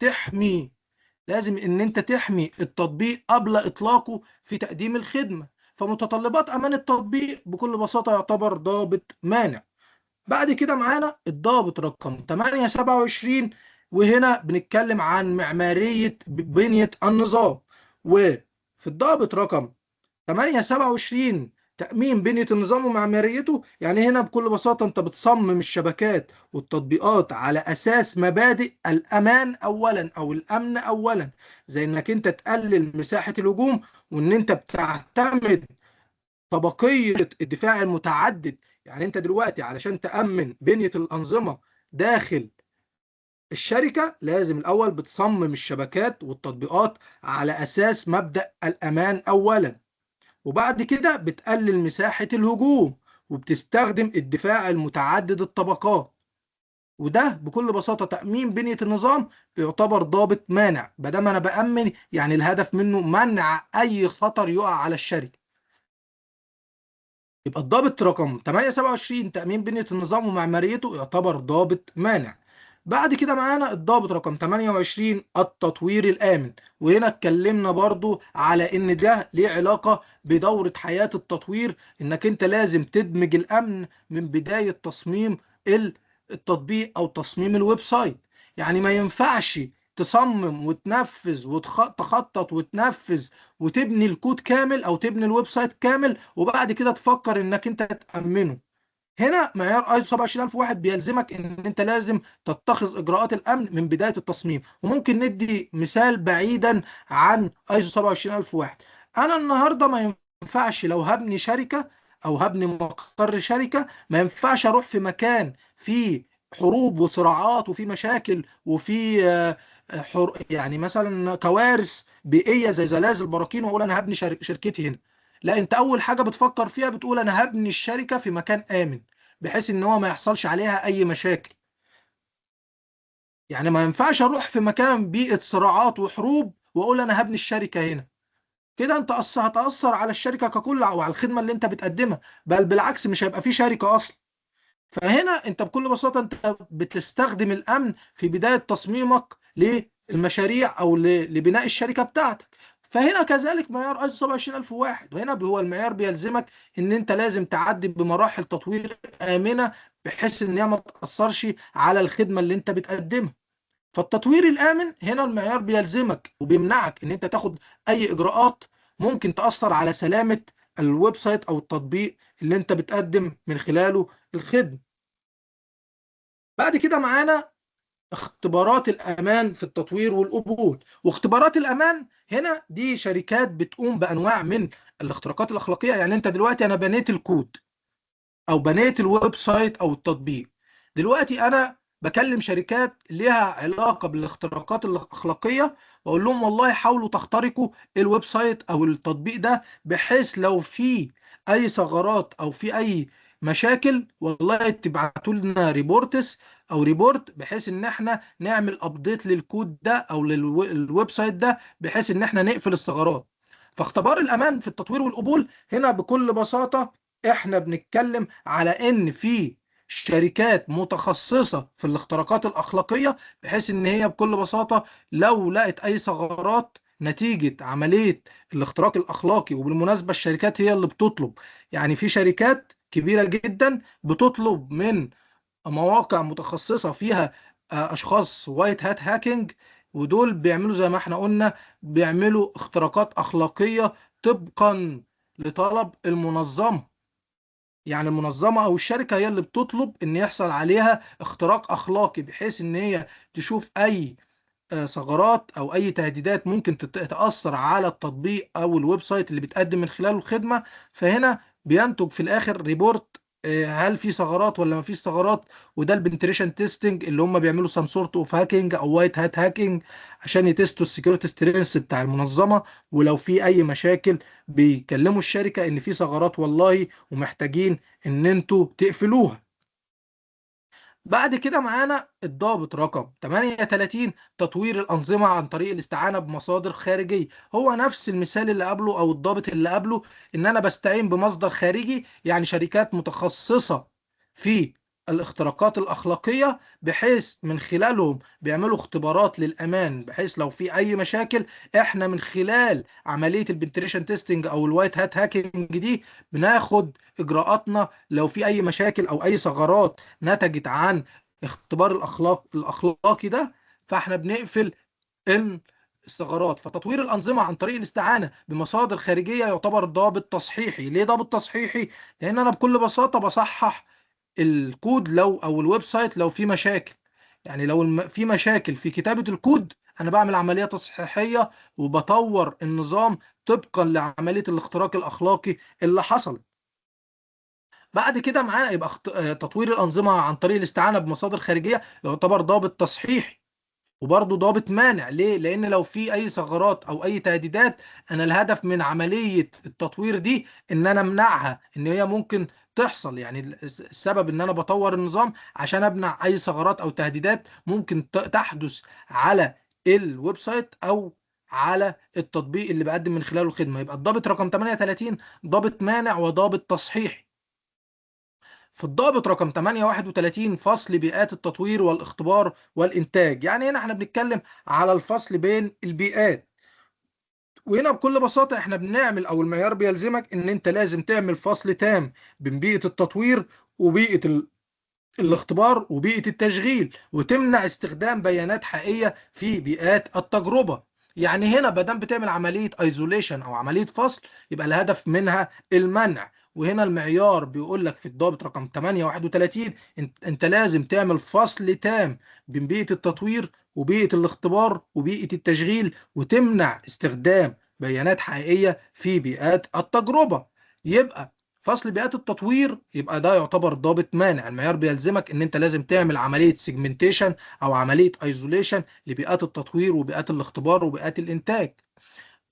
Speaker 1: ان انت تحمي التطبيق قبل اطلاقه في تقديم الخدمة. فمتطلبات امان التطبيق بكل بساطة يعتبر ضابط مانع. بعد كده معانا الضابط رقم 827، وهنا بنتكلم عن معمارية بنية النظام. وفي الضابط رقم 827 تأمين بنية النظام ومعماريته، يعني هنا بكل بساطة انت بتصمم الشبكات والتطبيقات على أساس مبادئ الأمان أولا أو الأمن أولا، زي انك انت تقلل مساحة الهجوم، وان انت بتعتمد طبقية الدفاع المتعدد. يعني انت دلوقتي علشان تأمن بنية الأنظمة داخل الشركة لازم الأول بتصمم الشبكات والتطبيقات على أساس مبدأ الأمان أولا، وبعد كده بتقلل مساحة الهجوم وبتستخدم الدفاع المتعدد الطبقات. وده بكل بساطة تأمين بنية النظام بيعتبر ضابط مانع، بدل أنا بأمن يعني الهدف منه منع أي خطر يقع على الشركة. يبقى الضابط رقم 827 تأمين بنية النظام ومعماريته يعتبر ضابط مانع. بعد كده معانا الضابط رقم 28 التطوير الآمن، وهنا اتكلمنا برضو على ان ده ليه علاقة بدورة حياة التطوير، انك انت لازم تدمج الامن من بداية تصميم التطبيق او تصميم الويب سايت. يعني ما ينفعش تصمم وتنفذ وتخطط وتنفذ وتبني الكود كامل او تبني الويب سايت كامل وبعد كده تفكر انك انت تأمنه. هنا معيار ايزو 27001 بيلزمك ان انت لازم تتخذ اجراءات الامن من بدايه التصميم. وممكن ندي مثال بعيدا عن ايزو 27001. انا النهارده ما ينفعش لو هبني شركه او هبني مقر شركه، ما ينفعش اروح في مكان فيه حروب وصراعات وفي مشاكل وفي يعني مثلا كوارث بيئيه زي زلازل براكين، واقول انا هبني شركتي هنا. لا، انت اول حاجه بتفكر فيها بتقول انا هبني الشركه في مكان امن، بحيث ان هو ما يحصلش عليها اي مشاكل. يعني ما ينفعش اروح في مكان بيئه صراعات وحروب واقول انا هبني الشركه هنا. كده انت هتاثر على الشركه ككل او على الخدمه اللي انت بتقدمها، بل بالعكس مش هيبقى في شركه اصلا. فهنا انت بكل بساطه انت بتستخدم الامن في بدايه تصميمك للمشاريع او لبناء الشركه بتاعتك. فهنا كذلك معيار ايزو 27001، وهنا هو المعيار بيلزمك ان انت لازم تعدي بمراحل تطوير امنه، بحيث ان هي ما تاثرش على الخدمه اللي انت بتقدمها. فالتطوير الامن هنا المعيار بيلزمك وبيمنعك ان انت تاخد اي اجراءات ممكن تاثر على سلامه الويب سايت او التطبيق اللي انت بتقدم من خلاله الخدمه. بعد كده معانا اختبارات الامان في التطوير والقبول. واختبارات الامان هنا دي شركات بتقوم بانواع من الاختراقات الاخلاقيه. يعني انت دلوقتي انا بنيت الكود او بنيت الويب سايت او التطبيق، دلوقتي انا بكلم شركات ليها علاقه بالاختراقات الاخلاقيه، واقول لهم والله حاولوا تخترقوا الويب سايت او التطبيق ده، بحيث لو في اي ثغرات او في اي مشاكل والله تبعتوا لنا ريبورتس او ريبورت، بحيث ان احنا نعمل ابديت للكود ده او للويب سايت ده، بحيث ان احنا نقفل الثغرات. فاختبار الامان في التطوير والقبول هنا بكل بساطه احنا بنتكلم على ان في شركات متخصصة في الاختراقات الأخلاقية، بحيث ان هي بكل بساطة لو لقت اي ثغرات نتيجة عملية الاختراق الأخلاقي. وبالمناسبة الشركات هي اللي بتطلب، يعني في شركات كبيرة جدا بتطلب من مواقع متخصصة فيها أشخاص وايت هات هاكينج، ودول بيعملوا زي ما احنا قلنا بيعملوا اختراقات أخلاقية طبقا لطلب المنظمة. يعني المنظمة أو الشركة هي اللي بتطلب إن يحصل عليها اختراق أخلاقي، بحيث إن هي تشوف أي ثغرات أو أي تهديدات ممكن تأثر على التطبيق أو الويب سايت اللي بتقدم من خلاله الخدمة. فهنا بينتج في الآخر ريبورت هل في ثغرات ولا ما فيش ثغرات. وده البنتريشن تيستنج اللي هم بيعملوا سام سورت اوف هاكينج او وايت هات هاكينج، عشان يتستوا السكيورتي سترينث بتاع المنظمة. ولو في أي مشاكل بيكلموا الشركة إن في ثغرات والله ومحتاجين ان انتوا تقفلوها. بعد كده معانا الضابط رقم 38، تطوير الأنظمة عن طريق الاستعانة بمصادر خارجية. هو نفس المثال اللي قبله أو الضابط اللي قبله، إن أنا بستعين بمصدر خارجي، يعني شركات متخصصة في الاختراقات الأخلاقية، بحيث من خلالهم بيعملوا اختبارات للأمان، بحيث لو في أي مشاكل إحنا من خلال عملية البنتريشن تيستنج أو الوايت هات هاكينج دي بناخد إجراءاتنا لو في أي مشاكل أو أي ثغرات نتجت عن اختبار الاخلاقي ده، فاحنا بنقفل ان الثغرات. فتطوير الانظمه عن طريق الاستعانه بمصادر خارجيه يعتبر ضابط تصحيحي. ليه ضابط تصحيحي؟ لان انا بكل بساطه بصحح الكود لو او الويب سايت لو في مشاكل. يعني لو في مشاكل في كتابه الكود، انا بعمل عمليه تصحيحيه وبطور النظام طبقا لعمليه الاختراق الاخلاقي اللي حصل. بعد كده معانا يبقى تطوير الأنظمة عن طريق الاستعانة بمصادر خارجية يعتبر ضابط تصحيحي، وبرضه ضابط مانع. ليه؟ لأن لو في أي ثغرات أو أي تهديدات، أنا الهدف من عملية التطوير دي إن أنا أمنعها، إن هي ممكن تحصل. يعني السبب إن أنا بطور النظام عشان أمنع أي ثغرات أو تهديدات ممكن تحدث على الويب سايت أو على التطبيق اللي بقدم من خلاله الخدمة. يبقى الضابط رقم 38 ضابط مانع وضابط تصحيحي. في الضابط رقم 831 فصل بيئات التطوير والاختبار والإنتاج. يعني هنا احنا بنتكلم على الفصل بين البيئات. وهنا بكل بساطة احنا بنعمل او المعيار بيلزمك ان انت لازم تعمل فصل تام بين بيئة التطوير وبيئة الاختبار وبيئة التشغيل، وتمنع استخدام بيانات حقيقية في بيئات التجربة. يعني هنا بدل بتعمل عملية ايزوليشن او عملية فصل، يبقى الهدف منها المنع. وهنا المعيار بيقول لك في الضابط رقم 831 انت لازم تعمل فصل تام بين بيئة التطوير وبيئة الاختبار وبيئة التشغيل، وتمنع استخدام بيانات حقيقية في بيئات التجربة. يبقى فصل بيئات التطوير يبقى ده يعتبر ضابط مانع. المعيار بيلزمك ان انت لازم تعمل عملية سيجمنتيشن او عملية ايزوليشن لبيئات التطوير وبيئات الاختبار وبيئات الانتاج.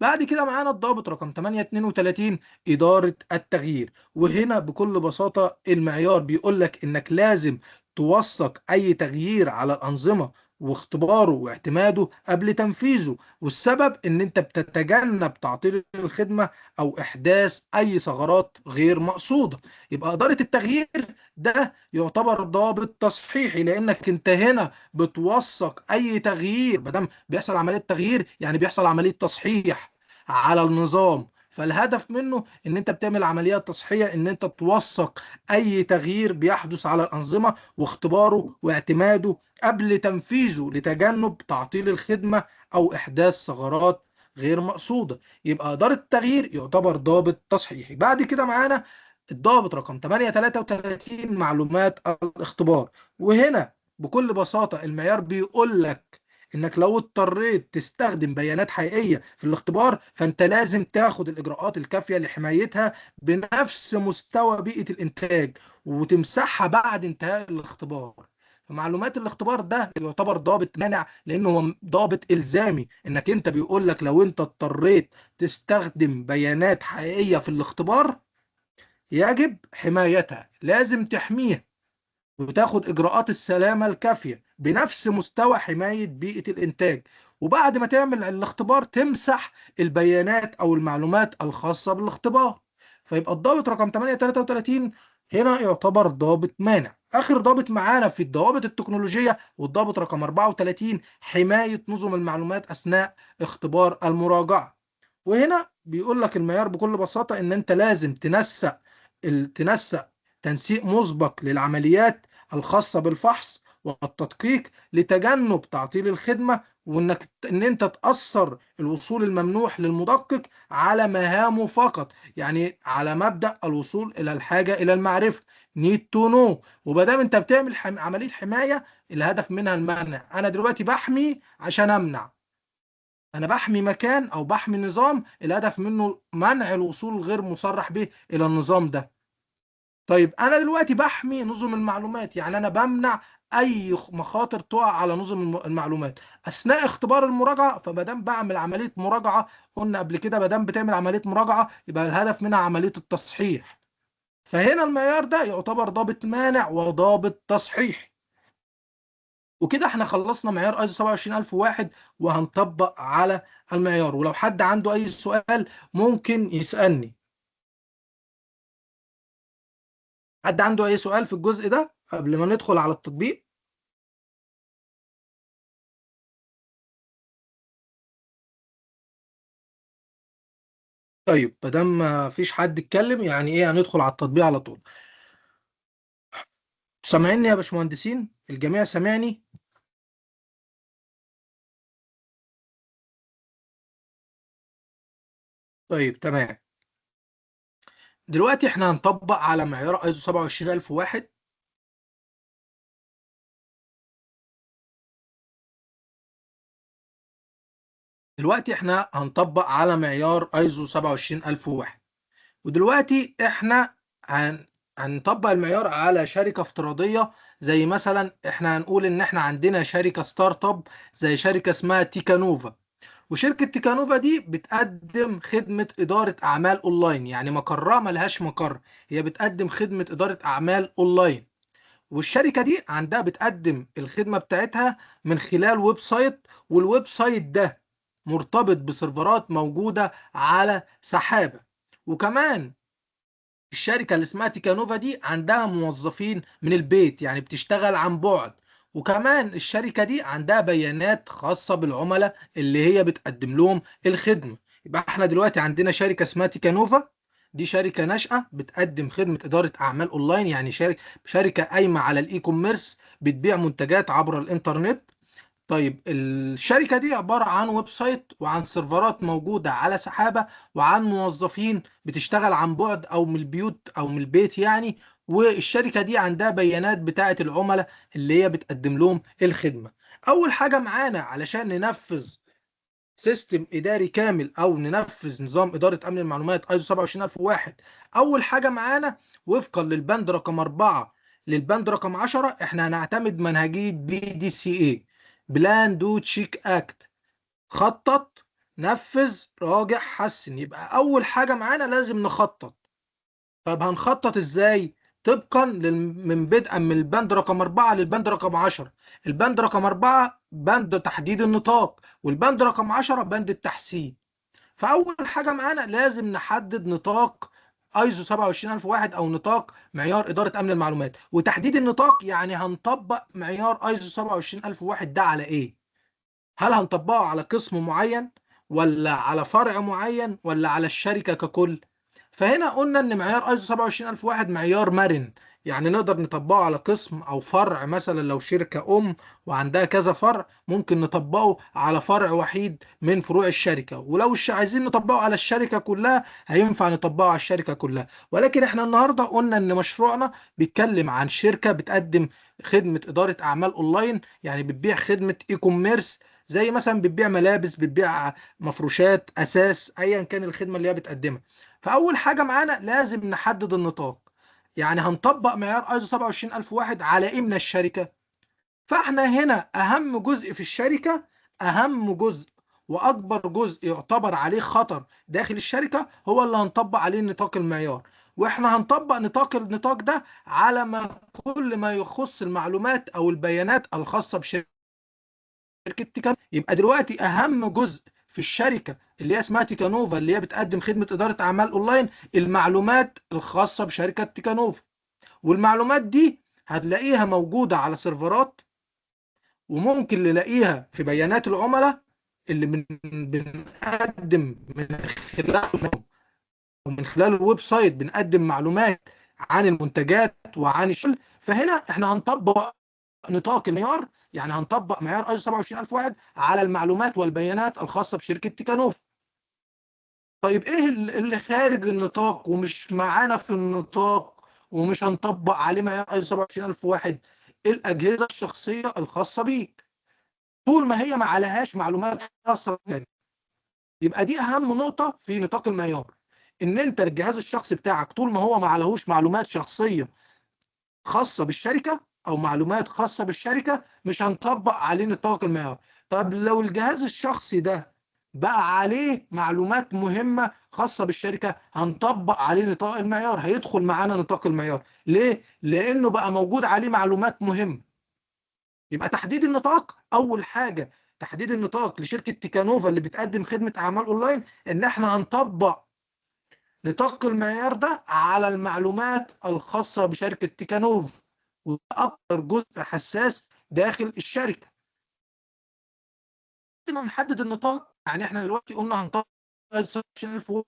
Speaker 1: بعد كده معانا الضابط رقم 832 إدارة التغيير. وهنا بكل بساطة المعيار بيقول لك إنك لازم توثق أي تغيير على الأنظمة واختباره واعتماده قبل تنفيذه، والسبب إن أنت بتتجنب تعطيل الخدمة أو إحداث أي ثغرات غير مقصودة. يبقى إدارة التغيير ده يعتبر ضابط تصحيحي، لأنك أنت هنا بتوثق أي تغيير. مادام بيحصل عملية تغيير يعني بيحصل عملية تصحيح على النظام، فالهدف منه ان انت بتعمل عمليات تصحية، ان انت توثق اي تغيير بيحدث على الانظمة واختباره واعتماده قبل تنفيذه لتجنب تعطيل الخدمة او احداث ثغرات غير مقصودة. يبقى إدارة التغيير يعتبر ضابط تصحيحي. بعد كده معانا الضابط رقم 833 معلومات الاختبار. وهنا بكل بساطة المعيار بيقول لك انك لو اضطريت تستخدم بيانات حقيقية في الاختبار فانت لازم تاخد الاجراءات الكافية لحمايتها بنفس مستوى بيئة الانتاج، وتمسحها بعد انتهاء الاختبار. فمعلومات الاختبار ده يعتبر ضابط مانع، لانه هو ضابط الزامي، انك انت بيقول لك لو انت اضطريت تستخدم بيانات حقيقية في الاختبار يجب حمايتها، لازم تحميها وتاخد إجراءات السلامة الكافية بنفس مستوى حماية بيئة الإنتاج. وبعد ما تعمل الاختبار تمسح البيانات أو المعلومات الخاصة بالاختبار. فيبقى الضابط رقم 833 هنا يعتبر ضابط مانع. آخر ضابط معانا في الضوابط التكنولوجية والضابط رقم 34 حماية نظم المعلومات أثناء اختبار المراجعة. وهنا بيقول لك المعيار بكل بساطة إن أنت لازم تنسق تنسيق مسبق للعمليات الخاصة بالفحص والتدقيق لتجنب تعطيل الخدمة، ان انت تأثر الوصول الممنوح للمدقق على مهامه فقط، يعني على مبدأ الوصول الى الحاجة الى المعرفة، need to know. وبدام انت بتعمل عملية حماية الهدف منها المنع. انا دلوقتي بحمي عشان امنع، انا بحمي مكان او بحمي نظام الهدف منه منع الوصول الغير مصرح به الى النظام ده. طيب انا دلوقتي بحمي نظم المعلومات، يعني انا بمنع اي مخاطر تقع على نظم المعلومات اثناء اختبار المراجعه. فمادام بعمل عمليه مراجعه، قلنا قبل كده مادام بتعمل عمليه مراجعه يبقى الهدف منها عمليه التصحيح. فهنا المعيار ده يعتبر ضابط مانع وضابط تصحيح. وكده احنا خلصنا معيار ايزو 27001 وهنطبق على المعيار. ولو حد عنده اي سؤال ممكن يسألني. حد عنده اي سؤال في الجزء ده قبل ما ندخل على التطبيق؟ طيب مادام ما فيش حد اتكلم يعني ايه هندخل على التطبيق على طول. سامعيني يا باشمهندسين؟ الجميع سامعني؟ طيب تمام. دلوقتي احنا هنطبق على معيار ايزو 27001. دلوقتي احنا هنطبق على معيار ايزو 27001. ودلوقتي احنا هنطبق المعيار على شركة افتراضية. زي مثلا احنا هنقول ان احنا عندنا شركة ستارت اب زي شركة اسمها تيكانوفا. وشركة تيكانوفا دي بتقدم خدمة إدارة أعمال أونلاين، يعني مقرها ملهاش مقر، هي بتقدم خدمة إدارة أعمال أونلاين. والشركة دي عندها بتقدم الخدمة بتاعتها من خلال ويب سايت، والويب سايت ده مرتبط بسيرفرات موجودة على سحابة. وكمان الشركة اللي اسمها تيكانوفا دي عندها موظفين من البيت، يعني بتشتغل عن بعد. وكمان الشركة دي عندها بيانات خاصة بالعملاء اللي هي بتقدم لهم الخدمة. يبقى احنا دلوقتي عندنا شركة اسمها تيكانوفا، دي شركة ناشئة بتقدم خدمة إدارة أعمال أونلاين، يعني شركة قايمة على الإي كوميرس، بتبيع منتجات عبر الإنترنت. طيب الشركة دي عبارة عن ويب سايت وعن سيرفرات موجودة على سحابة، وعن موظفين بتشتغل عن بعد أو من البيوت أو من البيت يعني. والشركة دي عندها بيانات بتاعة العملاء اللي هي بتقدم لهم الخدمة. أول حاجة معانا علشان ننفذ سيستم إداري كامل أو ننفذ نظام إدارة أمن المعلومات ايزو 27001، أول حاجة معانا وفقا للبند رقم 4 للبند رقم 10 احنا هنعتمد منهجية BDCA، بلان دو تشيك اكت. خطط، نفذ، راجع، حسن. يبقى اول حاجة معانا لازم نخطط. طب هنخطط ازاي؟ طبقا من بدءا من البند رقم 4 للبند رقم 10. البند رقم 4 بند تحديد النطاق، والبند رقم 10 بند التحسين. فاول حاجه معانا لازم نحدد نطاق ايزو 27001 او نطاق معيار اداره امن المعلومات. وتحديد النطاق يعني هنطبق معيار ايزو 27001 ده على ايه؟ هل هنطبقه على قسم معين، ولا على فرع معين، ولا على الشركه ككل؟ فهنا قلنا ان معيار ايزو 27001 معيار مرن، يعني نقدر نطبقه على قسم او فرع. مثلا لو شركة وعندها كذا فرع، ممكن نطبقه على فرع وحيد من فروع الشركة. ولو عايزين نطبقه على الشركة كلها، هينفع نطبقه على الشركة كلها. ولكن احنا النهاردة قلنا ان مشروعنا بيتكلم عن شركة بتقدم خدمة إدارة أعمال أونلاين، يعني بتبيع خدمة إي كوميرس. زي مثلا بتبيع ملابس، بتبيع مفروشات، أساس، أيا كان الخدمة اللي هي بتقدمها. فاول حاجه معانا لازم نحدد النطاق، يعني هنطبق معيار ايزو 27001 على ايه من الشركه. فاحنا هنا اهم جزء في الشركه، اهم جزء واكبر جزء يعتبر عليه خطر داخل الشركه، هو اللي هنطبق عليه نطاق المعيار. واحنا هنطبق النطاق ده على كل ما يخص المعلومات او البيانات الخاصه بشركه تيكانوفا. يبقى دلوقتي اهم جزء في الشركه اللي هي اسمها تيكانوفا، اللي هي بتقدم خدمه اداره اعمال اونلاين، المعلومات الخاصه بشركه تيكانوفا. والمعلومات دي هتلاقيها موجوده على سيرفرات، وممكن نلاقيها في بيانات العملاء اللي بنقدم من خلاله، ومن خلال الويب سايت بنقدم معلومات عن المنتجات وعن الشغل. فهنا احنا هنطبق نطاق المعيار، يعني هنطبق معيار ايزو 27001 على المعلومات والبيانات الخاصه بشركه تيكانوف. طيب ايه اللي خارج النطاق ومش معانا في النطاق ومش هنطبق عليه معيار ايزو 27001؟ الاجهزه الشخصيه الخاصه بيك، طول ما هي ما عليهاش معلومات خاصه بك. يبقى دي اهم نقطه في نطاق المعيار، ان انت الجهاز الشخصي بتاعك طول ما هو ما عليهوش معلومات شخصيه خاصة بالشركة أو معلومات خاصة بالشركة، مش هنطبق عليه نطاق المعيار. طب لو الجهاز الشخصي ده بقى عليه معلومات مهمة خاصة بالشركة، هنطبق عليه نطاق المعيار، هيدخل معانا نطاق المعيار. ليه؟ لأنه بقى موجود عليه معلومات مهمة. يبقى تحديد النطاق أول حاجة، تحديد النطاق لشركة تيكانوفا اللي بتقدم خدمة أعمال أونلاين، إن إحنا هنطبق نطاق المعيار ده على المعلومات الخاصة بشركة تيكانوف، وأكثر جزء حساس داخل الشركة. لما نحدد النطاق، يعني احنا دلوقتي قلنا هنطبق 27000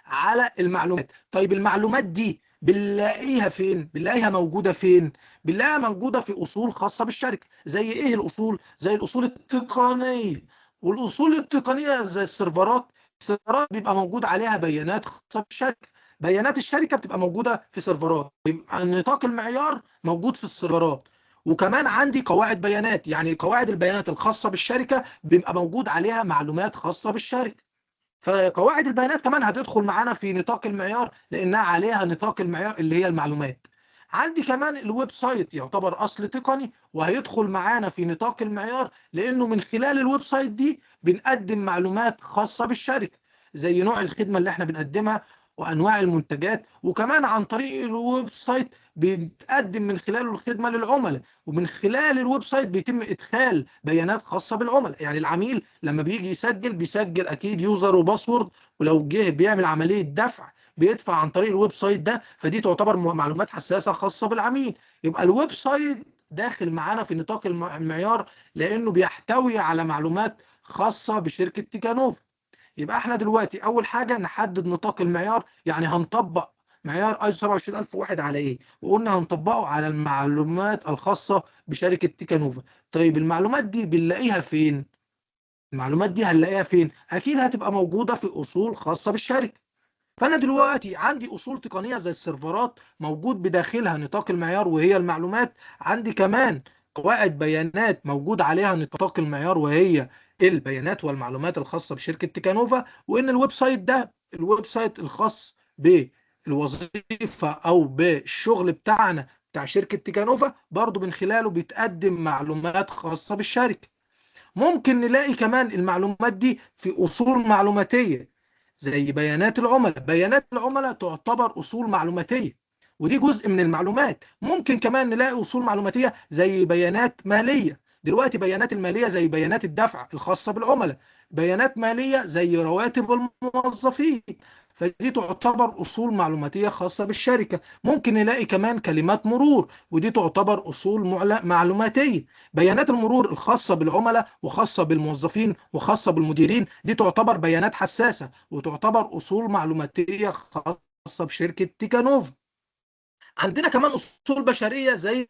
Speaker 1: على المعلومات. طيب المعلومات دي بنلاقيها فين؟ بنلاقيها موجودة فين؟ بنلاقيها موجودة في أصول خاصة بالشركة. زي إيه الأصول؟ زي الأصول التقنية. والأصول التقنية زي السيرفرات. السيرفرات بيبقى موجود عليها بيانات خاصة بالشركة. بيانات الشركة بتبقى موجودة في سيرفرات، بيبقى نطاق المعيار موجود في السيرفرات. وكمان عندي قواعد بيانات، يعني قواعد البيانات الخاصة بالشركة بيبقى موجود عليها معلومات خاصة بالشركة. فقواعد البيانات كمان هتدخل معانا في نطاق المعيار، لانها عليها نطاق المعيار اللي هي المعلومات. عندي كمان الويب سايت يعتبر اصل تقني، وهيدخل معانا في نطاق المعيار، لانه من خلال الويب سايت دي بنقدم معلومات خاصة بالشركة، زي نوع الخدمة اللي احنا بنقدمها وانواع المنتجات. وكمان عن طريق الويب سايت بنقدم من خلاله الخدمة للعملاء، ومن خلال الويب سايت بيتم ادخال بيانات خاصة بالعملاء. يعني العميل لما بيجي يسجل بيسجل اكيد يوزر وباسورد، ولو جه بيعمل عمليه دفع بيدفع عن طريق الويب سايت ده، فدي تعتبر معلومات حساسه خاصه بالعميل. يبقى الويب سايت داخل معانا في نطاق المعيار، لانه بيحتوي على معلومات خاصه بشركه تيكانوف. يبقى احنا دلوقتي اول حاجه نحدد نطاق المعيار، يعني هنطبق معيار ايزو 27001 على ايه؟ وقلنا هنطبقه على المعلومات الخاصه بشركه تيكانوفا. طيب المعلومات دي بنلاقيها فين؟ المعلومات دي هنلاقيها فين؟ اكيد هتبقى موجوده في اصول خاصه بالشركه. فانا دلوقتي عندي اصول تقنيه زي السيرفرات موجود بداخلها نطاق المعيار وهي المعلومات. عندي كمان قواعد بيانات موجود عليها نطاق المعيار وهي البيانات والمعلومات الخاصه بشركه تيكانوفا. وان الويب سايت ده الويب سايت الخاص بالوظيفه او بالشغل بتاعنا بتاع شركه تيكانوفا برضو من خلاله بيتقدم معلومات خاصه بالشركه. ممكن نلاقي كمان المعلومات دي في أصول معلوماتية زي بيانات العملاء. بيانات العملاء تعتبر أصول معلوماتية ودي جزء من المعلومات. ممكن كمان نلاقي أصول معلوماتية زي بيانات مالية. دلوقتي بيانات المالية زي بيانات الدفع الخاصة بالعملاء، بيانات مالية زي رواتب الموظفين، فدي تعتبر أصول معلوماتية خاصة بالشركة. ممكن نلاقي كمان كلمات مرور ودي تعتبر أصول معلوماتية. بيانات المرور الخاصة بالعملاء وخاصة بالموظفين وخاصة بالمديرين دي تعتبر بيانات حساسة وتعتبر أصول معلوماتية خاصة بشركة تيكانوفا. عندنا كمان أصول بشرية زي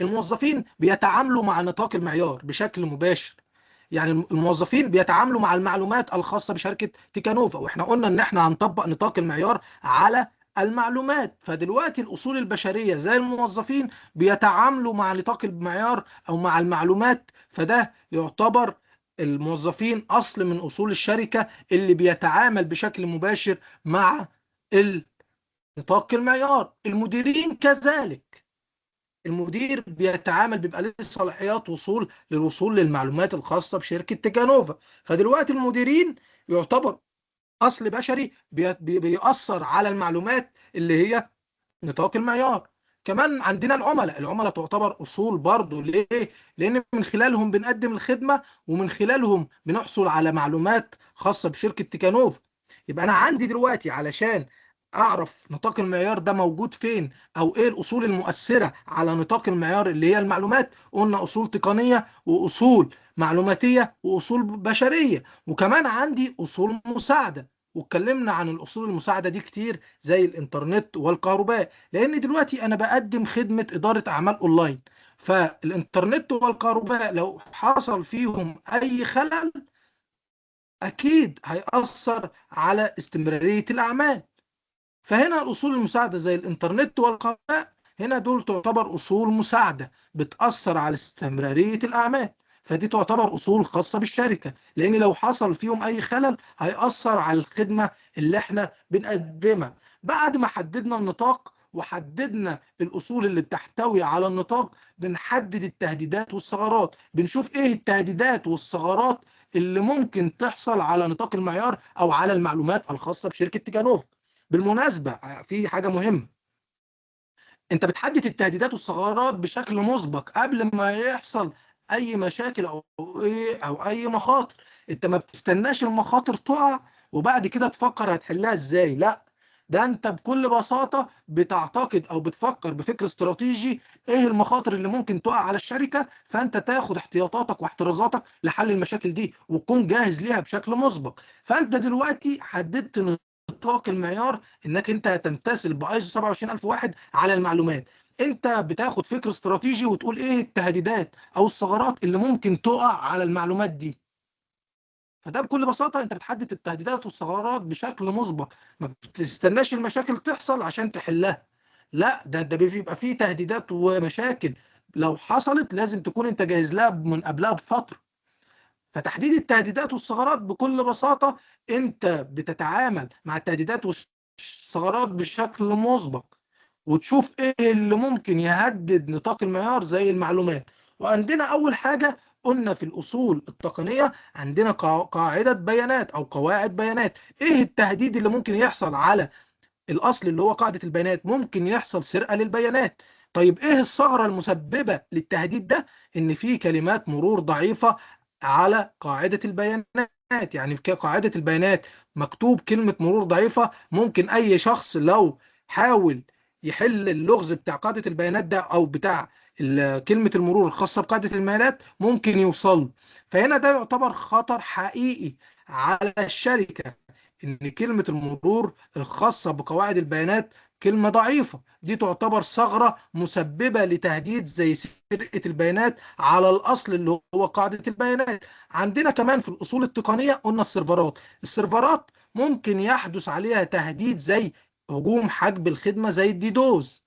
Speaker 1: الموظفين بيتعاملوا مع نطاق المعيار بشكل مباشر. يعني الموظفين بيتعاملوا مع المعلومات الخاصة بشركة تيكانوفا، واحنا قلنا ان احنا هنطبق نطاق المعيار على المعلومات. فدلوقتي الأصول البشرية زي الموظفين بيتعاملوا مع نطاق المعيار أو مع المعلومات، فده يعتبر الموظفين أصل من أصول الشركة اللي بيتعامل بشكل مباشر مع نطاق المعيار. المديرين كذلك، المدير بيتعامل بيبقى له صلاحيات للوصول للمعلومات الخاصة بشركة تيكانوفا. فدلوقتي المديرين يعتبر أصل بشري بيأثر على المعلومات اللي هي نطاق المعيار. كمان عندنا العملاء تعتبر أصول برضه. ليه؟ لأن من خلالهم بنقدم الخدمة ومن خلالهم بنحصل على معلومات خاصة بشركة تيكانوفا. يبقى أنا عندي دلوقتي علشان أعرف نطاق المعيار ده موجود فين أو إيه الأصول المؤثرة على نطاق المعيار اللي هي المعلومات، قلنا أصول تقنية وأصول معلوماتية وأصول بشرية، وكمان عندي أصول مساعدة. واتكلمنا عن الأصول المساعدة دي كتير زي الإنترنت والكهرباء، لان دلوقتي انا بقدم خدمة ادارة اعمال اونلاين. فالانترنت والكهرباء لو حصل فيهم اي خلل اكيد هيأثر على استمرارية الاعمال. فهنا الاصول المساعدة زي الانترنت والكهرباء هنا دول تعتبر اصول مساعدة بتأثر على استمرارية الاعمال. فدي تعتبر اصول خاصة بالشركة لان لو حصل فيهم اي خلل هيأثر على الخدمة اللي احنا بنقدمها. بعد ما حددنا النطاق وحددنا الاصول اللي بتحتوي على النطاق بنحدد التهديدات والثغرات. بنشوف ايه التهديدات والثغرات اللي ممكن تحصل على نطاق المعيار او على المعلومات الخاصة بشركة تيجانوف. بالمناسبة في حاجة مهمة، انت بتحدد التهديدات والثغرات بشكل مسبق قبل ما يحصل اي مشاكل او اي مخاطر. انت ما بتستناش المخاطر تقع وبعد كده تفكر هتحلها ازاي، لا، ده انت بكل بساطة بتعتقد او بتفكر بفكر استراتيجي ايه المخاطر اللي ممكن تقع على الشركة، فانت تاخد احتياطاتك واحترازاتك لحل المشاكل دي وتكون جاهز ليها بشكل مسبق. فانت دلوقتي حددت نطاق المعيار انك انت تمتثل بايزو 27001 على المعلومات. انت بتاخد فكر استراتيجي وتقول ايه التهديدات او الثغرات اللي ممكن تقع على المعلومات دي. فده بكل بساطة انت بتحدد التهديدات والثغرات بشكل مسبق، ما بتستناش المشاكل تحصل عشان تحلها، لا، ده بيبقى فيه تهديدات ومشاكل لو حصلت لازم تكون انت جاهز لها من قبلها بفترة. فتحديد التهديدات والثغرات بكل بساطة انت بتتعامل مع التهديدات والثغرات بشكل مسبق وتشوف ايه اللي ممكن يهدد نطاق المعيار زي المعلومات. وعندنا اول حاجة قلنا في الاصول التقنية عندنا قاعدة بيانات او قواعد بيانات. ايه التهديد اللي ممكن يحصل على الاصل اللي هو قاعده البيانات؟ ممكن يحصل سرقه للبيانات. طيب ايه الثغره المسببه للتهديد ده؟ ان في كلمات مرور ضعيفه على قاعده البيانات. يعني في قاعده البيانات مكتوب كلمه مرور ضعيفه، ممكن اي شخص لو حاول يحل اللغز بتاع قاعده البيانات ده او بتاع كلمه المرور الخاصه بقاعده البيانات ممكن يوصل. فهنا ده يعتبر خطر حقيقي على الشركه ان كلمة المرور الخاصة بقواعد البيانات كلمة ضعيفة، دي تعتبر ثغرة مسببة لتهديد زي سرقة البيانات على الأصل اللي هو قاعدة البيانات. عندنا كمان في الأصول التقنية قلنا السيرفرات ممكن يحدث عليها تهديد زي هجوم حجب الخدمة زي الديدوز.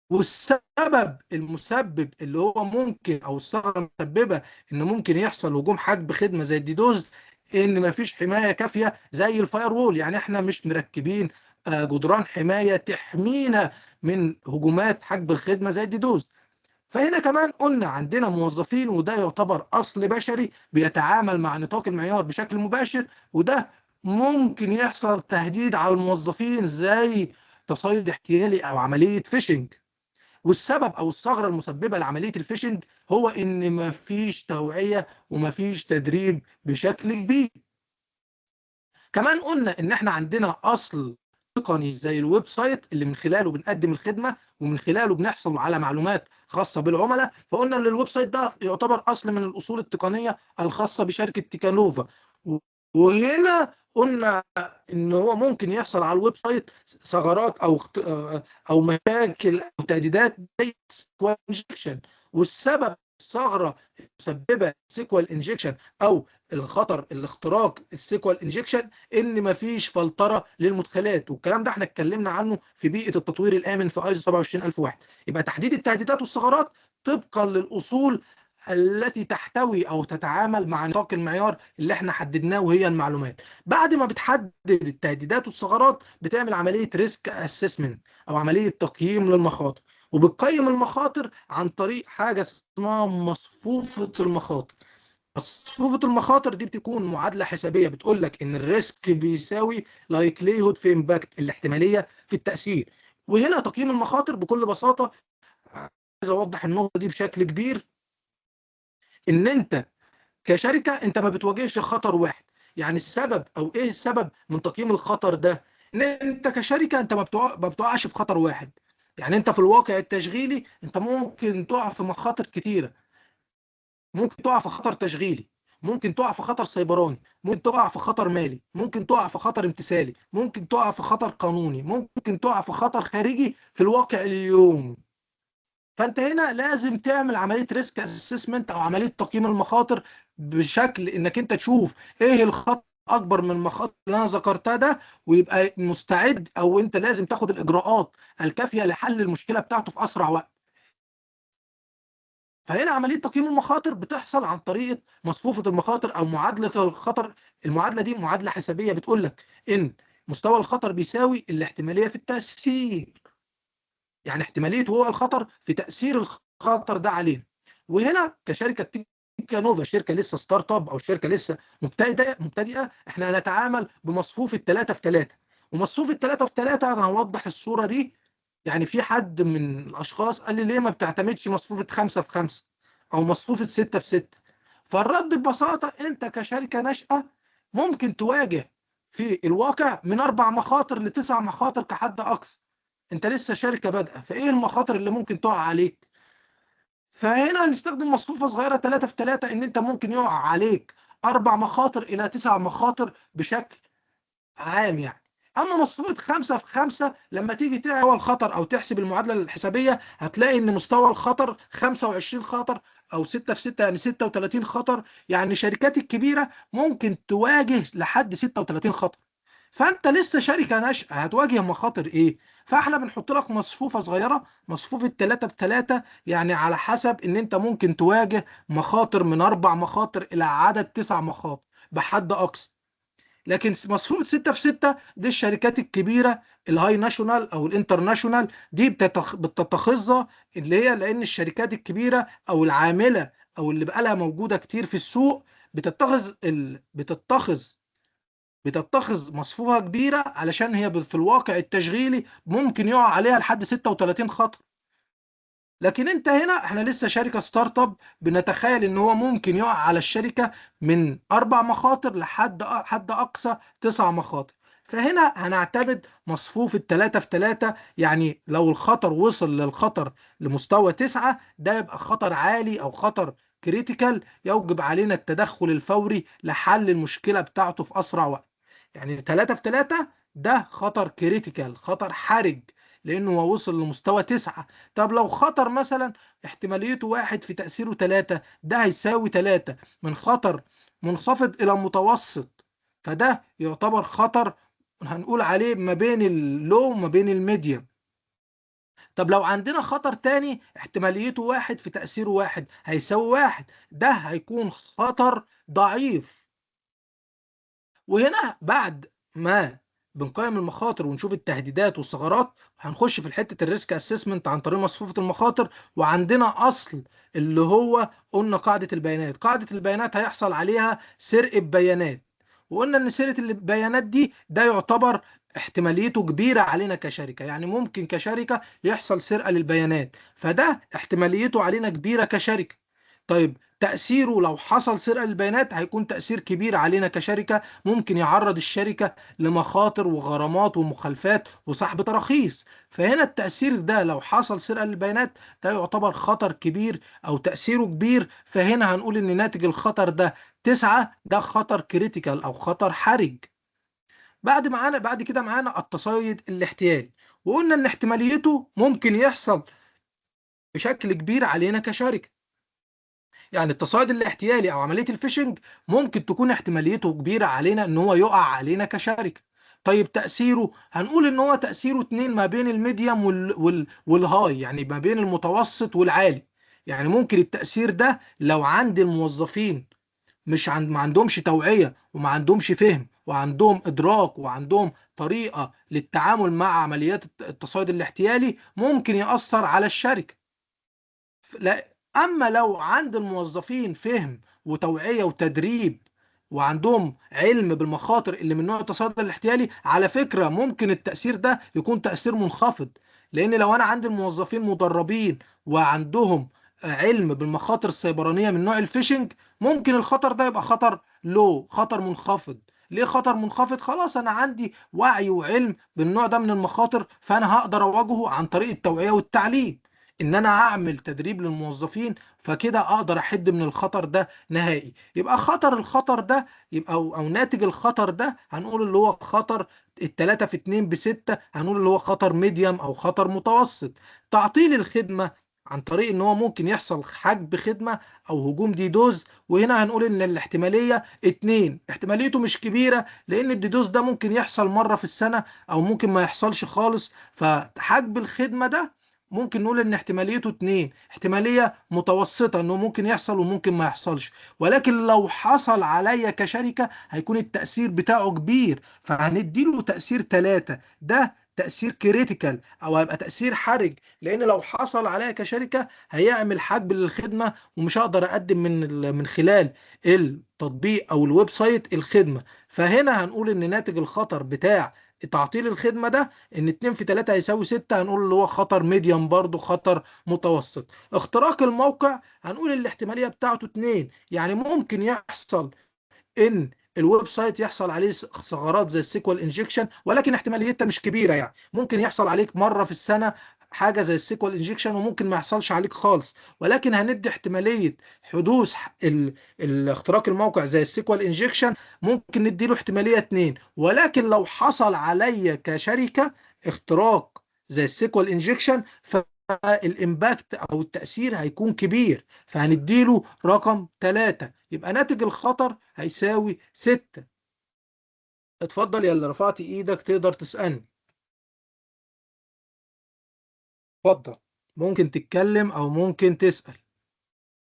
Speaker 1: والسبب المسبب اللي هو ممكن، او الثغره المسببه ان ممكن يحصل هجوم حجب خدمه زي الديدوز، ان مفيش حمايه كافيه زي الفاير وول. يعني احنا مش مركبين جدران حمايه تحمينا من هجومات حجب الخدمه زي الديدوز. فهنا كمان قلنا عندنا موظفين، وده يعتبر اصل بشري بيتعامل مع نطاق المعيار بشكل مباشر، وده ممكن يحصل تهديد على الموظفين زي تصيد احتيالي او عمليه فيشنج. والسبب او الثغره المسببه لعمليه الفيشنج هو ان مفيش توعيه ومفيش تدريب بشكل كبير. كمان قلنا ان احنا عندنا اصل تقني زي الويب سايت اللي من خلاله بنقدم الخدمه ومن خلاله بنحصل على معلومات خاصه بالعملاء. فقلنا ان الويب سايت ده يعتبر اصل من الاصول التقنيه الخاصه بشركه تيكانوفا. وهنا قلنا ان هو ممكن يحصل على الويب سايت ثغرات او مشاكل او تهديدات زي سيكوال انجكشن. والسبب الثغره المسببه سيكوال انجكشن او الخطر الاختراق السيكوال انجكشن ان مفيش فلتره للمدخلات، والكلام ده احنا اتكلمنا عنه في بيئه التطوير الامن في ايزو 27001. يبقى تحديد التهديدات والثغرات طبقا للاصول التي تحتوي او تتعامل مع نطاق المعيار اللي احنا حددناه وهي المعلومات. بعد ما بتحدد التهديدات والثغرات بتعمل عمليه ريسك اسسمنت او عمليه تقييم للمخاطر، وبتقيم المخاطر عن طريق حاجه اسمها مصفوفه المخاطر. مصفوفة المخاطر دي بتكون معادلة حسابية بتقول لك إن الريسك بيساوي لايكليهود في امباكت، الاحتمالية في التأثير. وهنا تقييم المخاطر بكل بساطة، عايز أوضح النقطة دي بشكل كبير، إن أنت كشركة أنت ما بتواجهش خطر واحد. يعني السبب أو إيه السبب من تقييم الخطر ده؟ إن أنت كشركة أنت ما بتقعش في خطر واحد. يعني أنت في الواقع التشغيلي أنت ممكن تقع في مخاطر كتيرة. ممكن تقع في خطر تشغيلي، ممكن تقع في خطر سيبراني، ممكن تقع في خطر مالي، ممكن تقع في خطر امتثالي، ممكن تقع في خطر قانوني، ممكن تقع في خطر خارجي في الواقع اليومي. فانت هنا لازم تعمل عمليه ريسك اسسمنت او عمليه تقييم المخاطر بشكل انك انت تشوف ايه الخطر اكبر من المخاطر اللي انا ذكرتها ده، ويبقى مستعد او انت لازم تاخد الاجراءات الكافيه لحل المشكله بتاعته في اسرع وقت. فهنا عمليه تقييم المخاطر بتحصل عن طريقه مصفوفه المخاطر او معادله الخطر. المعادله دي معادله حسابيه بتقول لك ان مستوى الخطر بيساوي الاحتماليه في التاثير، يعني احتماليه وقوع الخطر في تاثير الخطر ده علينا. وهنا كشركه تيكانوفا شركه لسه ستارت اب او شركه لسه مبتدئه احنا هنتعامل بمصفوفه 3 في 3. ومصفوفه 3 في 3 انا هوضح الصوره دي. يعني في حد من الاشخاص قال لي ليه ما بتعتمدش مصفوفه 5 في 5 او مصفوفه 6 في 6؟ فالرد ببساطه انت كشركه ناشئه ممكن تواجه في الواقع من 4 مخاطر ل9 مخاطر كحد اقصى. انت لسه شركه بادئه، فايه المخاطر اللي ممكن تقع عليك؟ فهنا هنستخدم مصفوفه صغيره 3 في 3 ان انت ممكن يقع عليك 4 مخاطر الى 9 مخاطر بشكل عام يعني. اما مصفوفه 5 في 5 لما تيجي تعمل الخطر او تحسب المعادله الحسابيه هتلاقي ان مستوى الخطر 25 خطر، او 6 في 6 يعني 36 خطر. يعني الشركات الكبيره ممكن تواجه لحد 36 خطر. فانت لسه شركه ناشئه هتواجه مخاطر ايه؟ فاحنا بنحط لك مصفوفه صغيره، مصفوفه 3 في 3، يعني على حسب ان انت ممكن تواجه مخاطر من 4 مخاطر الى عدد 9 مخاطر بحد اقصى. لكن مصفوفة 6 في 6 دي الشركات الكبيرة الهاي ناشونال او الانترناشونال دي بتتخذها، اللي هي لان الشركات الكبيرة او العاملة او اللي بقالها موجودة كتير في السوق بتتخذ مصفوفة كبيرة علشان هي في الواقع التشغيلي ممكن يقع عليها لحد 36 خطر. لكن انت هنا احنا لسه شركة ستارت اب بنتخيل ان هو ممكن يقع على الشركة من 4 مخاطر لحد حد اقصى 9 مخاطر. فهنا هنعتمد مصفوفة 3 في 3. يعني لو الخطر وصل للخطر لمستوى 9 ده يبقى خطر عالي او خطر كريتيكال، يوجب علينا التدخل الفوري لحل المشكلة بتاعته في اسرع وقت. يعني 3 في 3 ده خطر كريتيكال، خطر حرج، لانه هو وصل لمستوى 9. طب لو خطر مثلا احتماليته 1 في تأثيره 3، ده هيساوي 3 من خطر منخفض الى متوسط. فده يعتبر خطر هنقول عليه ما بين اللو وما بين الميديم. طب لو عندنا خطر تاني احتماليته 1 في تأثيره 1 هيساوي 1، ده هيكون خطر ضعيف. وهنا بعد ما بنقيم المخاطر ونشوف التهديدات والثغرات، هنخش في حته الريسك اسسمنت عن طريق مصفوفه المخاطر. وعندنا اصل اللي هو قلنا قاعده البيانات. قاعده البيانات هيحصل عليها سرقه بيانات، وقلنا ان سرقه البيانات دي ده يعتبر احتماليته كبيره علينا كشركه. يعني ممكن كشركه يحصل سرقه للبيانات، فده احتماليته علينا كبيره كشركه. طيب تأثيره لو حصل سرقة للبيانات هيكون تأثير كبير علينا كشركة، ممكن يعرض الشركة لمخاطر وغرامات ومخالفات وسحب تراخيص. فهنا التأثير ده لو حصل سرقة للبيانات ده يعتبر خطر كبير أو تأثيره كبير. فهنا هنقول إن ناتج الخطر ده 9، ده خطر كريتيكال أو خطر حرج. بعد كده معانا التصيد الاحتيالي، وقلنا إن احتماليته ممكن يحصل بشكل كبير علينا كشركة. يعني التصيد الاحتيالي او عمليه الفيشنج ممكن تكون احتماليته كبيره علينا ان هو يقع علينا كشركه. طيب تاثيره هنقول ان هو تاثيره 2 ما بين الميديم والهاي، يعني ما بين المتوسط والعالي. يعني ممكن التاثير ده لو عند الموظفين مش ما عندهمش توعيه وما عندهمش فهم وعندهم ادراك وعندهم طريقه للتعامل مع عمليات التصيد الاحتيالي، ممكن ياثر على الشركه. لا، اما لو عند الموظفين فهم وتوعية وتدريب وعندهم علم بالمخاطر اللي من نوع التصدي الاحتيالي، على فكرة ممكن التأثير ده يكون تأثير منخفض. لان لو انا عندي الموظفين مدربين وعندهم علم بالمخاطر السيبرانية من نوع الفيشنج، ممكن الخطر ده يبقى خطر لو، خطر منخفض. ليه خطر منخفض؟ خلاص انا عندي وعي وعلم بالنوع ده من المخاطر، فانا هقدر اواجهه عن طريق التوعية والتعليم، ان انا اعمل تدريب للموظفين. فكده اقدر احد من الخطر ده نهائي. يبقى الخطر ده يبقى او ناتج الخطر ده هنقول اللي هو خطر التلاتة في 2 ب6، هنقول اللي هو خطر ميديم او خطر متوسط. تعطيل الخدمة عن طريق ان هو ممكن يحصل حجب خدمة او هجوم ديدوز، وهنا هنقول ان الاحتمالية 2، احتماليته مش كبيرة لان الديدوز ده ممكن يحصل مرة في السنة او ممكن ما يحصلش خالص. فحجب الخدمة ده ممكن نقول ان احتماليته 2، احتمالية متوسطة انه ممكن يحصل وممكن ما يحصلش. ولكن لو حصل عليا كشركة هيكون التأثير بتاعه كبير، فهنديله تأثير 3، ده تأثير كريتيكال او هيبقى تأثير حرج. لان لو حصل عليا كشركة هيعمل حجب للخدمة ومش هقدر اقدم من خلال التطبيق او الويب سايت الخدمة. فهنا هنقول ان ناتج الخطر بتاع تعطيل الخدمة ده ان 2 في 3 هيساوي 6، هنقول اللي هو خطر ميديوم، برضو خطر متوسط. اختراق الموقع هنقول الاحتمالية بتاعته 2، يعني ممكن يحصل ان الويب سايت يحصل عليه ثغرات زي السيكوال انجكشن، ولكن احتماليتها مش كبيره. يعني ممكن يحصل عليك مره في السنه حاجه زي السيكوال انجكشن، وممكن ما يحصلش عليك خالص. ولكن هندي احتماليه حدوث الاختراق الموقع زي السيكوال انجكشن ممكن نديله احتماليه 2. ولكن لو حصل عليا كشركه اختراق زي السيكوال انجكشن فالامباكت او التاثير هيكون كبير، فهنديله رقم 3. يبقى ناتج الخطر هيساوي 6. اتفضل يا اللي رفعت ايدك تقدر تسألني. اتفضل، ممكن تتكلم او ممكن تسأل.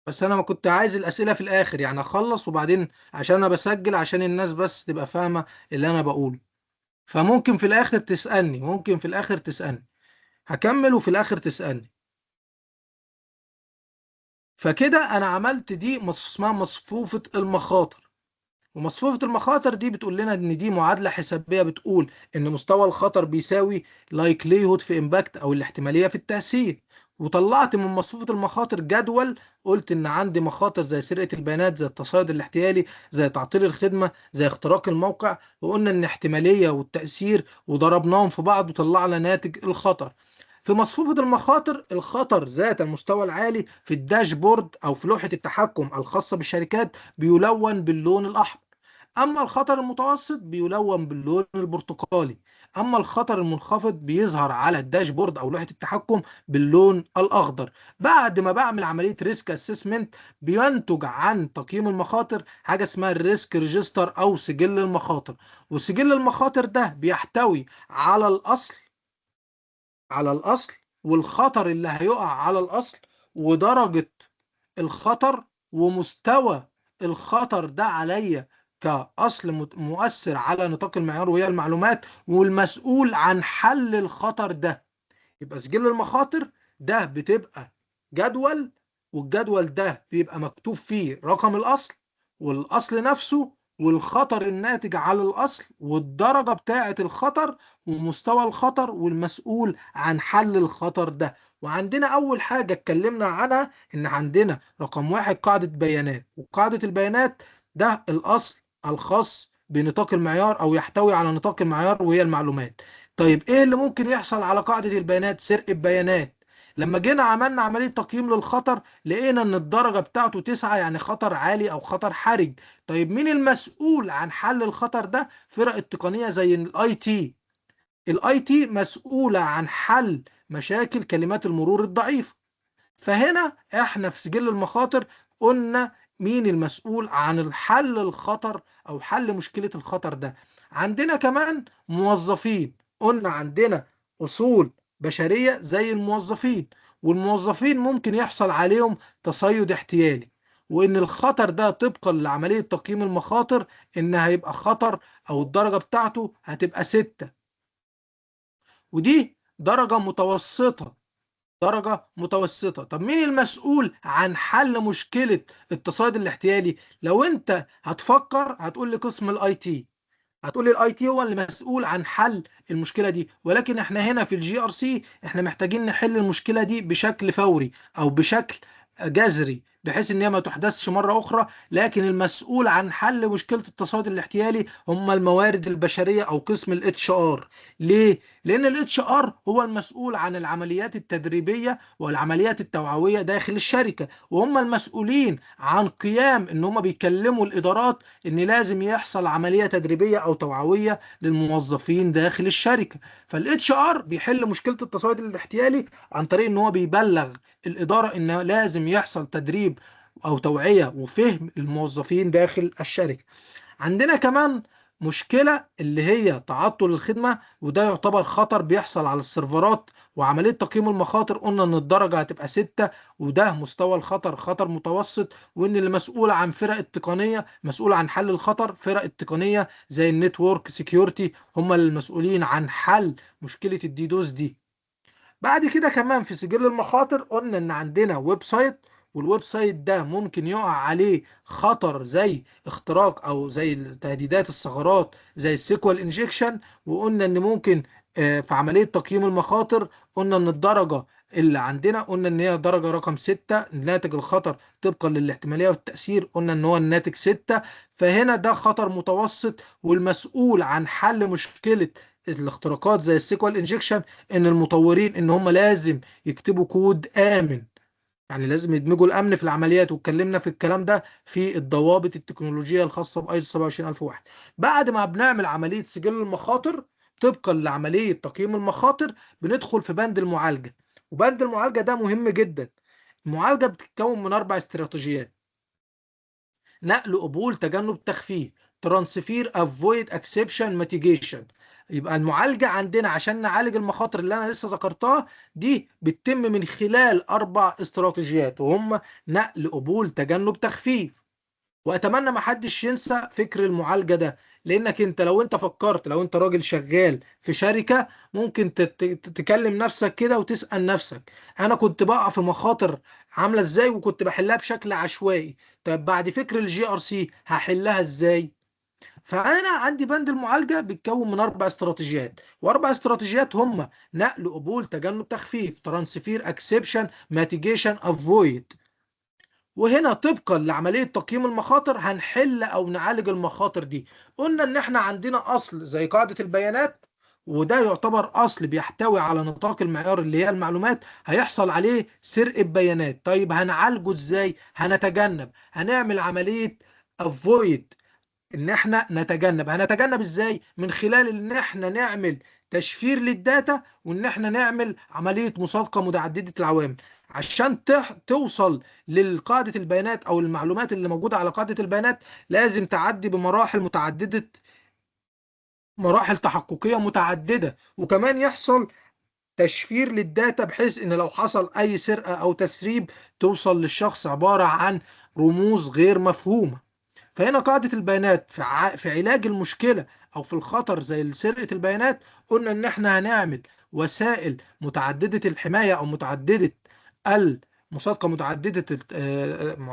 Speaker 1: بس انا ما كنت عايز الأسئلة في الاخر، يعني اخلص وبعدين عشان انا بسجل عشان الناس بس تبقى فاهمة اللي انا بقوله. فممكن في الاخر تسألني، ممكن في الاخر تسألني، هكمل وفي الاخر تسألني. فكده انا عملت دي اسمها مصفوفة المخاطر. ومصفوفة المخاطر دي بتقول لنا ان دي معادلة حسابية بتقول ان مستوى الخطر بيساوي likelihood في impact او الاحتمالية في التأثير. وطلعت من مصفوفة المخاطر جدول، قلت ان عندي مخاطر زي سرقة البيانات، زي التصيد الاحتيالي، زي تعطيل الخدمة، زي اختراق الموقع، وقلنا ان احتمالية والتأثير وضربناهم في بعض وطلعنا ناتج الخطر. في مصفوفة المخاطر الخطر ذات المستوى العالي في الداشبورد او في لوحة التحكم الخاصة بالشركات بيلون باللون الأحمر. اما الخطر المتوسط بيلون باللون البرتقالي، اما الخطر المنخفض بيظهر على الداشبورد او لوحة التحكم باللون الاخضر. بعد ما بعمل عملية ريسك اسسمنت بينتج عن تقييم المخاطر حاجة اسمها الريسك ريجستر او سجل المخاطر، وسجل المخاطر ده بيحتوي على الاصل والخطر اللي هيقع على الاصل ودرجة الخطر ومستوى الخطر ده عليا كأصل مؤثر على نطاق المعيار وهي المعلومات، والمسؤول عن حل الخطر ده. يبقى سجل المخاطر ده بتبقى جدول، والجدول ده بيبقى مكتوب فيه رقم الأصل والأصل نفسه والخطر الناتج على الأصل والدرجة بتاعة الخطر ومستوى الخطر والمسؤول عن حل الخطر ده. وعندنا أول حاجة اتكلمنا عنها إن عندنا رقم واحد قاعدة بيانات، وقاعدة البيانات ده الأصل الخاص بنطاق المعيار أو يحتوي على نطاق المعيار وهي المعلومات. طيب ايه اللي ممكن يحصل على قاعدة البيانات؟ سرقة بيانات. لما جينا عملنا عملية تقييم للخطر لقينا ان الدرجة بتاعته 9، يعني خطر عالي او خطر حرج. طيب مين المسؤول عن حل الخطر ده؟ فرق التقنية زي الاي تي. الاي تي مسؤولة عن حل مشاكل كلمات المرور الضعيفة. فهنا احنا في سجل المخاطر قلنا مين المسؤول عن حل الخطر او حل مشكلة الخطر ده. عندنا كمان موظفين، قلنا عندنا اصول بشرية زي الموظفين، والموظفين ممكن يحصل عليهم تصيد احتيالي، وان الخطر ده طبقا لعملية تقييم المخاطر ان هيبقى خطر او الدرجة بتاعته هتبقى 6، ودي درجة متوسطة. درجة متوسطة. طب مين المسؤول عن حل مشكلة التصيد الاحتيالي؟ لو انت هتفكر هتقول لي قسم الاي تي، هتقول لي الاي تي هو اللي مسؤول عن حل المشكلة دي، ولكن احنا هنا في الجي ار سي احنا محتاجين نحل المشكلة دي بشكل فوري او بشكل جذري بحيث ان هي ما تحدثش مرة اخرى. لكن المسؤول عن حل مشكلة التصيد الاحتيالي هم الموارد البشرية او قسم الاتش ار. ليه؟ لان الاتش ار هو المسؤول عن العمليات التدريبية والعمليات التوعوية داخل الشركة، وهم المسؤولين عن قيام ان هم بيكلموا الادارات ان لازم يحصل عملية تدريبية او توعوية للموظفين داخل الشركة. فالاتش ار بيحل مشكلة التصيد الاحتيالي عن طريق ان هو بيبلغ الإدارة ان لازم يحصل تدريب او توعية وفهم الموظفين داخل الشركة. عندنا كمان مشكلة اللي هي تعطل الخدمة، وده يعتبر خطر بيحصل على السيرفرات. وعملية تقييم المخاطر قلنا ان الدرجة هتبقى 6، وده مستوى الخطر خطر متوسط، وان اللي مسؤول عن فرق التقنية مسؤول عن حل الخطر فرق التقنية زي النتورك سيكيورتي، هم المسؤولين عن حل مشكلة الديدوس دي. بعد كده كمان في سجل المخاطر قلنا ان عندنا ويب سايت، والويب سايت ده ممكن يقع عليه خطر زي اختراق او زي تهديدات الثغرات زي السيكوال انجكشن. وقلنا ان ممكن في عملية تقييم المخاطر قلنا ان الدرجة اللي عندنا قلنا ان هي درجة رقم 6، ناتج الخطر طبقا للاحتمالية والتأثير قلنا ان هو الناتج 6. فهنا ده خطر متوسط، والمسؤول عن حل مشكلة الاختراقات زي السيكوال انجكشن ان المطورين ان هم لازم يكتبوا كود امن، يعني لازم يدمجوا الامن في العمليات، واتكلمنا في الكلام ده في الضوابط التكنولوجيه الخاصه بايزو 27001. بعد ما بنعمل عمليه سجل المخاطر طبقا لعمليه تقييم المخاطر بندخل في بند المعالجه، وبند المعالجه ده مهم جدا. المعالجه بتتكون من 4 استراتيجيات: نقل، قبول، تجنب، تخفيف، ترانسفير، افويد، اكسبشن، ميتيجيشن. يبقى المعالجة عندنا عشان نعالج المخاطر اللي انا لسه ذكرتها دي بتتم من خلال 4 استراتيجيات، وهم نقل، قبول، تجنب، تخفيف. واتمنى ما حدش ينسى فكر المعالجة ده، لانك انت لو انت فكرت لو انت راجل شغال في شركة ممكن تكلم نفسك كده وتسأل نفسك انا كنت بقع في مخاطر عاملة ازاي وكنت بحلها بشكل عشوائي، طب بعد فكر الجي ار سي هحلها ازاي؟ فانا عندي بند المعالجة بيتكون من 4 استراتيجيات، و4 استراتيجيات هم نقل، قبول، تجنب، تخفيف، ترانسفير، اكسبشن، ماتيجيشن، افويد. وهنا طبقا لعملية تقييم المخاطر هنحل او نعالج المخاطر دي. قلنا ان احنا عندنا اصل زي قاعدة البيانات، وده يعتبر اصل بيحتوي على نطاق المعيار اللي هي المعلومات، هيحصل عليه سرقة بيانات. طيب هنعالجه ازاي؟ هنتجنب، هنعمل عملية avoid ان احنا نتجنب. هنتجنب ازاي؟ من خلال ان احنا نعمل تشفير للداتا، وان احنا نعمل عملية مصادقة متعددة العوامل عشان توصل لقاعدة البيانات او المعلومات اللي موجودة على قاعدة البيانات. لازم تعدي بمراحل متعددة، مراحل تحققية متعددة، وكمان يحصل تشفير للداتا بحيث ان لو حصل اي سرقة او تسريب توصل للشخص عبارة عن رموز غير مفهومة. فهنا قاعدة البيانات في علاج المشكلة أو في الخطر زي سرقة البيانات، قلنا إن إحنا هنعمل وسائل متعددة الحماية أو متعددة المصادقة،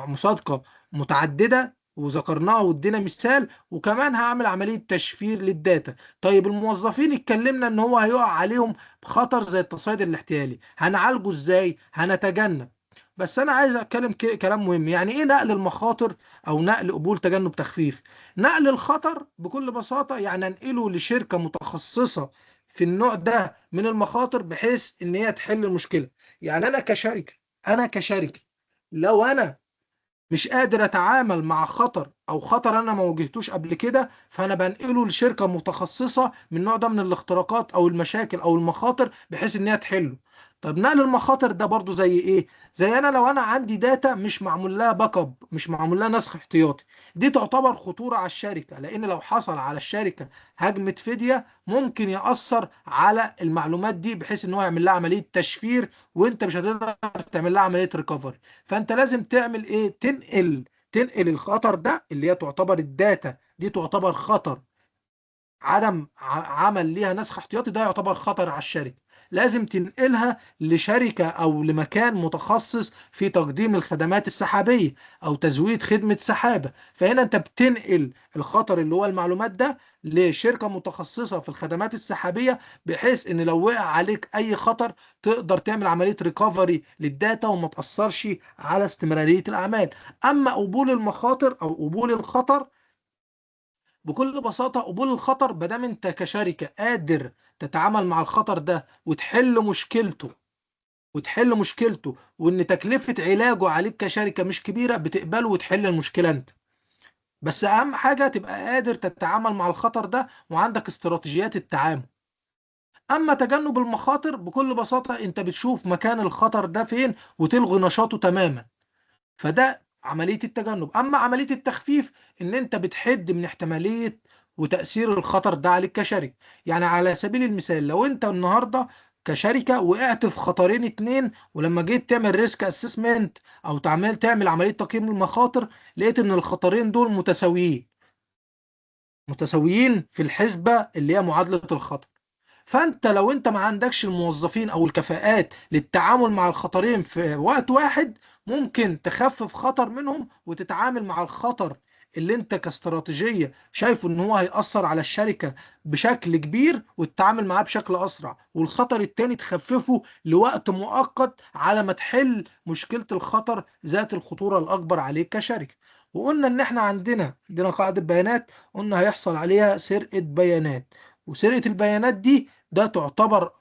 Speaker 1: مصادقة متعددة، وذكرناها وادينا مثال، وكمان هعمل عملية تشفير للداتا. طيب الموظفين اتكلمنا ان هو هيقع عليهم خطر زي التصيد الاحتيالي، هنعالجه ازاي؟ هنتجنب. بس انا عايز اتكلم كلام مهم. يعني ايه نقل المخاطر او نقل قبول تجنب تخفيف؟ نقل الخطر بكل بساطة يعني انقله لشركة متخصصة في النوع ده من المخاطر بحيث ان هي تحل المشكلة. يعني انا كشركة لو انا مش قادر اتعامل مع خطر او خطر انا ما واجهتوش قبل كده، فانا بنقله لشركه متخصصه من النوع ده من الاختراقات او المشاكل او المخاطر بحيث ان هي تحله. طب نقل المخاطر ده برضو زي ايه؟ زي انا لو انا عندي داتا مش معمول لها باك اب، مش معمول لها نسخ احتياطي، دي تعتبر خطوره على الشركه، لان لو حصل على الشركه هجمه فديه ممكن ياثر على المعلومات دي بحيث ان هو يعمل لها عمليه تشفير، وانت مش هتقدر تعمل لها عمليه ريكفري. فانت لازم تعمل ايه؟ تنقل الخطر ده اللي هي تعتبر الداتا دي تعتبر خطر، عدم عمل ليها نسخ احتياطي ده يعتبر خطر على الشركة. لازم تنقلها لشركة او لمكان متخصص في تقديم الخدمات السحابية او تزويد خدمة سحابة. فهنا انت بتنقل الخطر اللي هو المعلومات ده لشركة متخصصة في الخدمات السحابية، بحيث ان لو وقع عليك اي خطر تقدر تعمل عملية ريكفري للداتا وما تأثرش على استمرارية الاعمال. اما قبول المخاطر او قبول الخطر، بكل بساطة قبول الخطر بدام انت كشركة قادر تتعامل مع الخطر ده وتحل مشكلته وان تكلفة علاجه عليك كشركة مش كبيرة، بتقبله وتحل المشكلة انت. بس اهم حاجة تبقى قادر تتعامل مع الخطر ده وعندك استراتيجيات التعامل. اما تجنب المخاطر بكل بساطة انت بتشوف مكان الخطر ده فين وتلغي نشاطه تماما، فده عملية التجنب. أما عملية التخفيف إن أنت بتحد من احتمالية وتأثير الخطر ده عليك كشركة. يعني على سبيل المثال لو أنت النهاردة كشركة وقعت في خطرين اتنين، ولما جيت تعمل ريسك اسسمنت أو تعمل عملية تقييم المخاطر، لقيت إن الخطرين دول متساويين في الحسبة اللي هي معادلة الخطر. فانت لو انت ما عندكش الموظفين او الكفاءات للتعامل مع الخطرين في وقت واحد، ممكن تخفف خطر منهم وتتعامل مع الخطر اللي انت كاستراتيجية شايفه ان هو هيأثر على الشركة بشكل كبير وتتعامل معاه بشكل اسرع، والخطر التاني تخففه لوقت مؤقت على ما تحل مشكلة الخطر ذات الخطورة الاكبر عليك كشركة. وقلنا ان احنا عندنا قاعدة بيانات قلنا هيحصل عليها سرقة بيانات، وسرقة البيانات دي ده تعتبر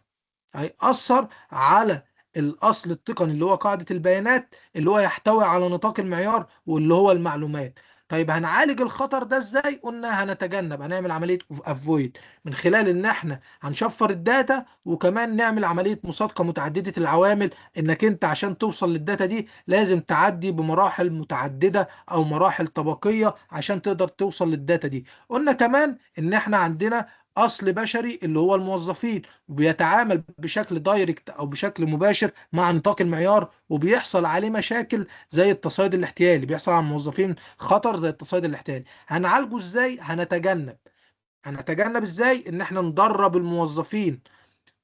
Speaker 1: هيأثر على الأصل التقني اللي هو قاعدة البيانات اللي هو يحتوي على نطاق المعيار واللي هو المعلومات. طيب هنعالج الخطر ده ازاي؟ قلنا هنتجنب، هنعمل عملية افويد من خلال ان احنا هنشفر الداتا، وكمان نعمل عملية مصادقة متعددة العوامل. انك انت عشان توصل للداتا دي لازم تعدي بمراحل متعددة او مراحل طبقية عشان تقدر توصل للداتا دي. قلنا كمان ان احنا عندنا اصل بشري اللي هو الموظفين، وبيتعامل بشكل دايركت او بشكل مباشر مع نطاق المعيار، وبيحصل عليه مشاكل زي التصيد الاحتيالي، بيحصل على الموظفين خطر زي التصيد الاحتيالي. هنعالجه ازاي؟ هنتجنب ازاي؟ ان احنا ندرب الموظفين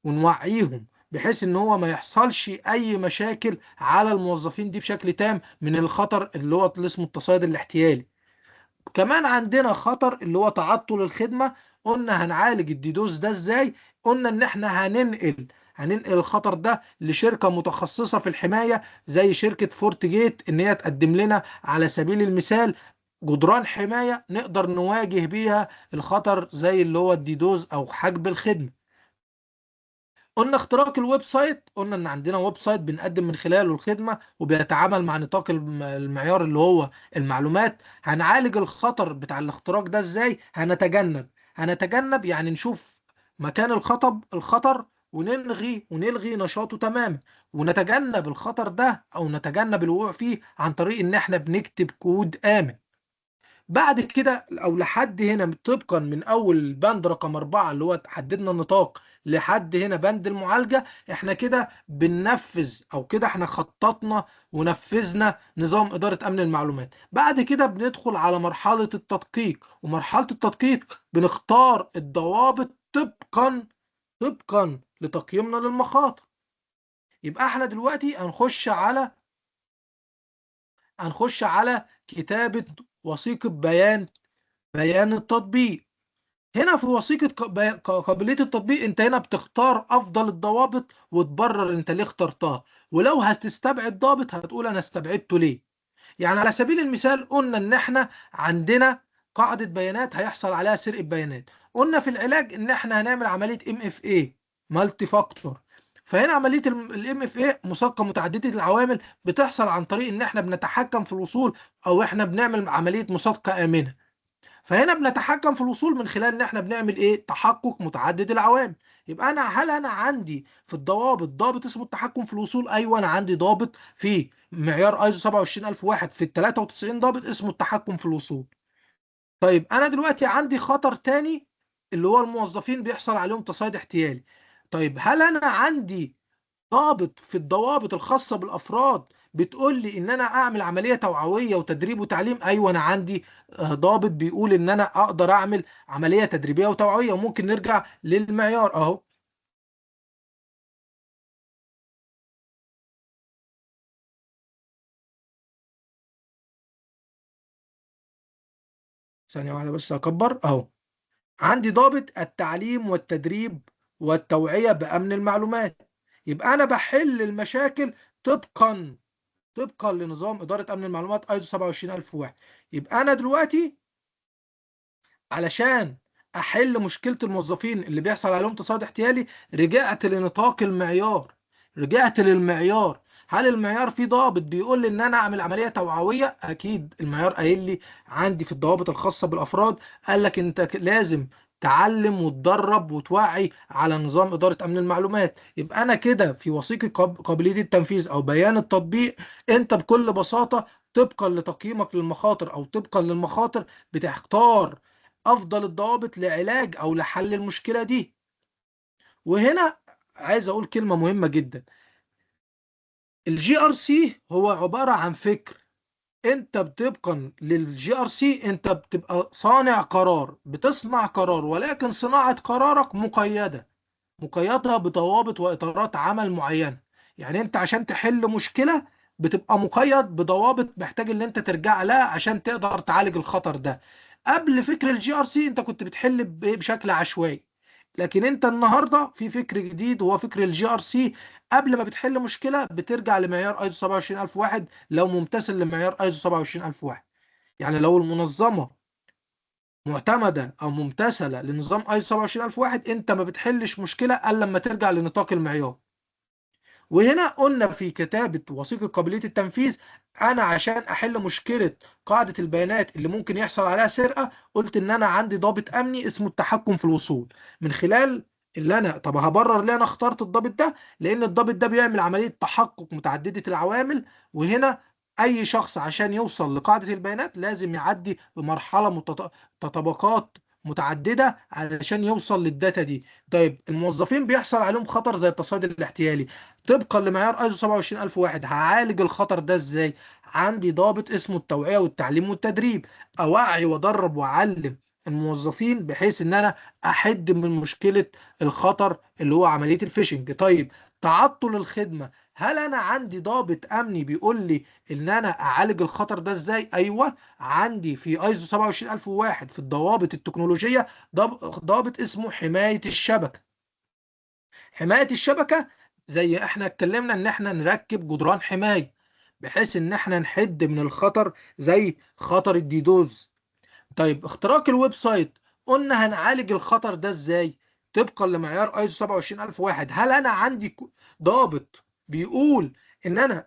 Speaker 1: ونوعيهم بحيث ان هو ما يحصلش اي مشاكل على الموظفين دي بشكل تام من الخطر اللي اسمه التصيد الاحتيالي. كمان عندنا خطر اللي هو تعطل الخدمة. قلنا هنعالج الديدوس ده ازاي؟ قلنا ان احنا هننقل الخطر ده لشركة متخصصة في الحماية زي شركة فورت جيت، ان هي تقدم لنا على سبيل المثال جدران حماية نقدر نواجه بيها الخطر زي اللي هو الديدوس او حجب الخدمة. قلنا اختراق الويب سايت، قلنا ان عندنا ويب سايت بنقدم من خلاله الخدمة وبيتعامل مع نطاق المعيار اللي هو المعلومات. هنعالج الخطر بتاع الاختراق ده ازاي؟ هنتجنب يعني نشوف مكان الخطر ونلغي نشاطه تماما، ونتجنب الخطر ده او نتجنب الوقوع فيه عن طريق ان احنا بنكتب كود آمن. بعد كده او لحد هنا طبقا من اول بند رقم 4 اللي هو حددنا النطاق لحد هنا بند المعالجة، احنا كده بننفذ او كده احنا خططنا ونفذنا نظام إدارة أمن المعلومات. بعد كده بندخل على مرحلة التدقيق، ومرحلة التدقيق بنختار الضوابط طبقا لتقييمنا للمخاطر. يبقى احنا دلوقتي هنخش على كتابة وثيقة بيان التطبيق. هنا في وثيقة قابلية التطبيق انت هنا بتختار افضل الضوابط وتبرر انت ليه اخترتها، ولو هتستبعد ضابط هتقول انا استبعدته ليه. يعني على سبيل المثال قلنا ان احنا عندنا قاعدة بيانات هيحصل عليها سرقة بيانات، قلنا في العلاج ان احنا هنعمل عملية MFA مالتي فاكتور. فهنا عملية MFA مسابقة متعددة العوامل بتحصل عن طريق ان احنا بنتحكم في الوصول، او احنا بنعمل عملية مسابقة آمنة. فهنا بنتحكم في الوصول من خلال ان احنا بنعمل ايه؟ تحقق متعدد العوامل. يبقى هل انا عندي في الضوابط ضابط اسمه التحكم في الوصول؟ ايوه انا عندي ضابط في معيار ايزو 27001 في ال 93 ضابط اسمه التحكم في الوصول. طيب انا دلوقتي عندي خطر تاني اللي هو الموظفين بيحصل عليهم تصيد احتيالي. طيب هل انا عندي ضابط في الضوابط الخاصة بالأفراد بتقول لي إن أنا أعمل عملية توعوية وتدريب وتعليم؟ أيوة أنا عندي ضابط بيقول إن أنا أقدر أعمل عملية تدريبية وتوعوية. وممكن نرجع للمعيار أهو. ثانية واحدة بس أكبر أهو. عندي ضابط التعليم والتدريب والتوعية بأمن المعلومات. يبقى أنا بحل المشاكل طبقا لنظام إدارة أمن المعلومات ايزو 27001. يبقى أنا دلوقتي علشان احل مشكله الموظفين اللي بيحصل عليهم تصيد احتيالي رجعت لنطاق المعيار، رجعت للمعيار. هل المعيار فيه ضابط بيقول لي ان انا اعمل عمليه توعويه؟ اكيد المعيار قايل لي عندي في الضوابط الخاصه بالافراد، قال لك انت لازم تعلم وتدرب وتوعي على نظام اداره امن المعلومات. يبقى انا كده في وثيقه قابليه التنفيذ او بيان التطبيق انت بكل بساطه طبقا لتقييمك للمخاطر او طبقا للمخاطر بتختار افضل الضوابط لعلاج او لحل المشكله دي. وهنا عايز اقول كلمه مهمه جدا. الGRC هو عباره عن فكر. انت طبقا للGRC انت بتبقى صانع قرار، بتصنع قرار، ولكن صناعه قرارك مقيدة بضوابط وإطارات عمل معينة. يعني أنت عشان تحل مشكلة بتبقى مقيد بضوابط محتاج إن أنت ترجع لها عشان تقدر تعالج الخطر ده. قبل فكر الGRC أنت كنت بتحل بشكل عشوائي، لكن أنت النهاردة في فكر جديد وهو فكر الGRC. قبل ما بتحل مشكلة بترجع لمعيار ايزو 27001 لو ممتثل لمعيار ايزو 27001. يعني لو المنظمة معتمده او ممتثله لنظام ايزو 27001 انت ما بتحلش مشكله الا لما ترجع لنطاق المعيار. وهنا قلنا في كتابه وثيقه قابليه التنفيذ انا عشان احل مشكله قاعده البيانات اللي ممكن يحصل عليها سرقه قلت ان انا عندي ضابط امني اسمه التحكم في الوصول. من خلال اللي انا طب هبرر ليه انا اخترت الضابط ده؟ لان الضابط ده بيعمل عمليه تحقق متعدده العوامل. وهنا اي شخص عشان يوصل لقاعده البيانات لازم يعدي بمرحله طبقات متعدده علشان يوصل للداتا دي. طيب الموظفين بيحصل عليهم خطر زي التصيد الاحتيالي، طبقا لمعيار ايزو 27001 هعالج الخطر ده ازاي؟ عندي ضابط اسمه التوعية والتعليم والتدريب، اوعي وادرب واعلم الموظفين بحيث ان انا احد من مشكلة الخطر اللي هو عملية الفيشنج. طيب تعطل الخدمة، هل انا عندي ضابط امني بيقول لي ان انا اعالج الخطر ده ازاي؟ ايوه عندي في ايزو 27001 في الضوابط التكنولوجية ضابط اسمه حماية الشبكة. حماية الشبكة زي احنا اتكلمنا ان احنا نركب جدران حماية بحيث ان احنا نحد من الخطر زي خطر الديدوز. طيب اختراق الويب سايت قلنا هنعالج الخطر ده ازاي؟ طبقا لمعيار ايزو 27001، هل انا عندي ضابط بيقول ان انا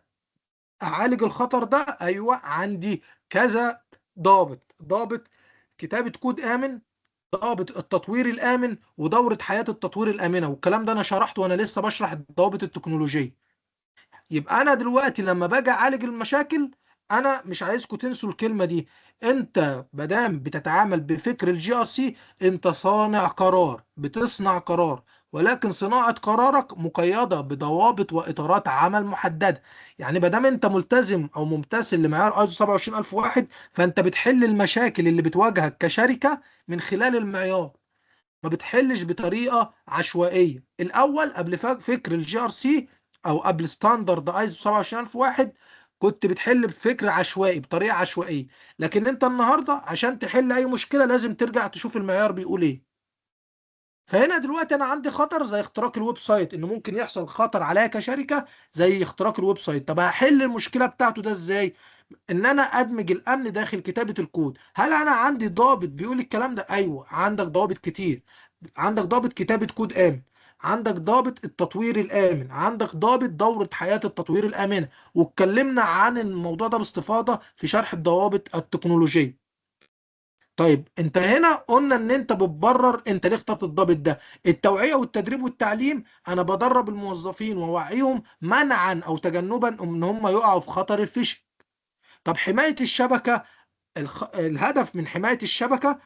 Speaker 1: اعالج الخطر ده؟ ايوه عندي كذا ضابط كتابة كود امن، ضابط التطوير الامن، ودورة حياة التطوير الامنة، والكلام ده انا شرحته وانا لسه بشرح الضوابط التكنولوجية. يبقى انا دلوقتي لما باجي اعالج المشاكل، انا مش عايزكم تنسوا الكلمه دي. انت مادام بتتعامل بفكر الجي ار سي، انت صانع قرار، بتصنع قرار، ولكن صناعه قرارك مقيده بضوابط واطارات عمل محدده. يعني مادام انت ملتزم او ممتثل لمعيار ايزو 27001، فانت بتحل المشاكل اللي بتواجهك كشركه من خلال المعيار، ما بتحلش بطريقه عشوائيه. الاول قبل فكر الجي ار سي او قبل ستاندرد ايزو 27001، كنت بتحل بفكر عشوائي بطريقه عشوائيه. لكن انت النهارده عشان تحل اي مشكله لازم ترجع تشوف المعيار بيقول ايه. فهنا دلوقتي انا عندي خطر زي اختراق الويب سايت، ان ممكن يحصل خطر عليا كشركه زي اختراق الويب سايت. طب هحل المشكله بتاعته ده ازاي؟ ان انا ادمج الامن داخل كتابه الكود. هل انا عندي ضابط بيقول الكلام ده؟ ايوه عندك ضوابط كتير. عندك ضابط كتابه كود امن، عندك ضابط التطوير الامن، عندك ضابط دوره حياه التطوير الامنه، واتكلمنا عن الموضوع ده باستفاضه في شرح الضوابط التكنولوجيه. طيب انت هنا قلنا ان انت بتبرر انت ليه اخترت الضابط ده. التوعيه والتدريب والتعليم، انا بدرب الموظفين ووعيهم منعا او تجنبا ان هم يقعوا في خطر الفيشنج. طب حمايه الشبكه، الهدف من حماية الشبكة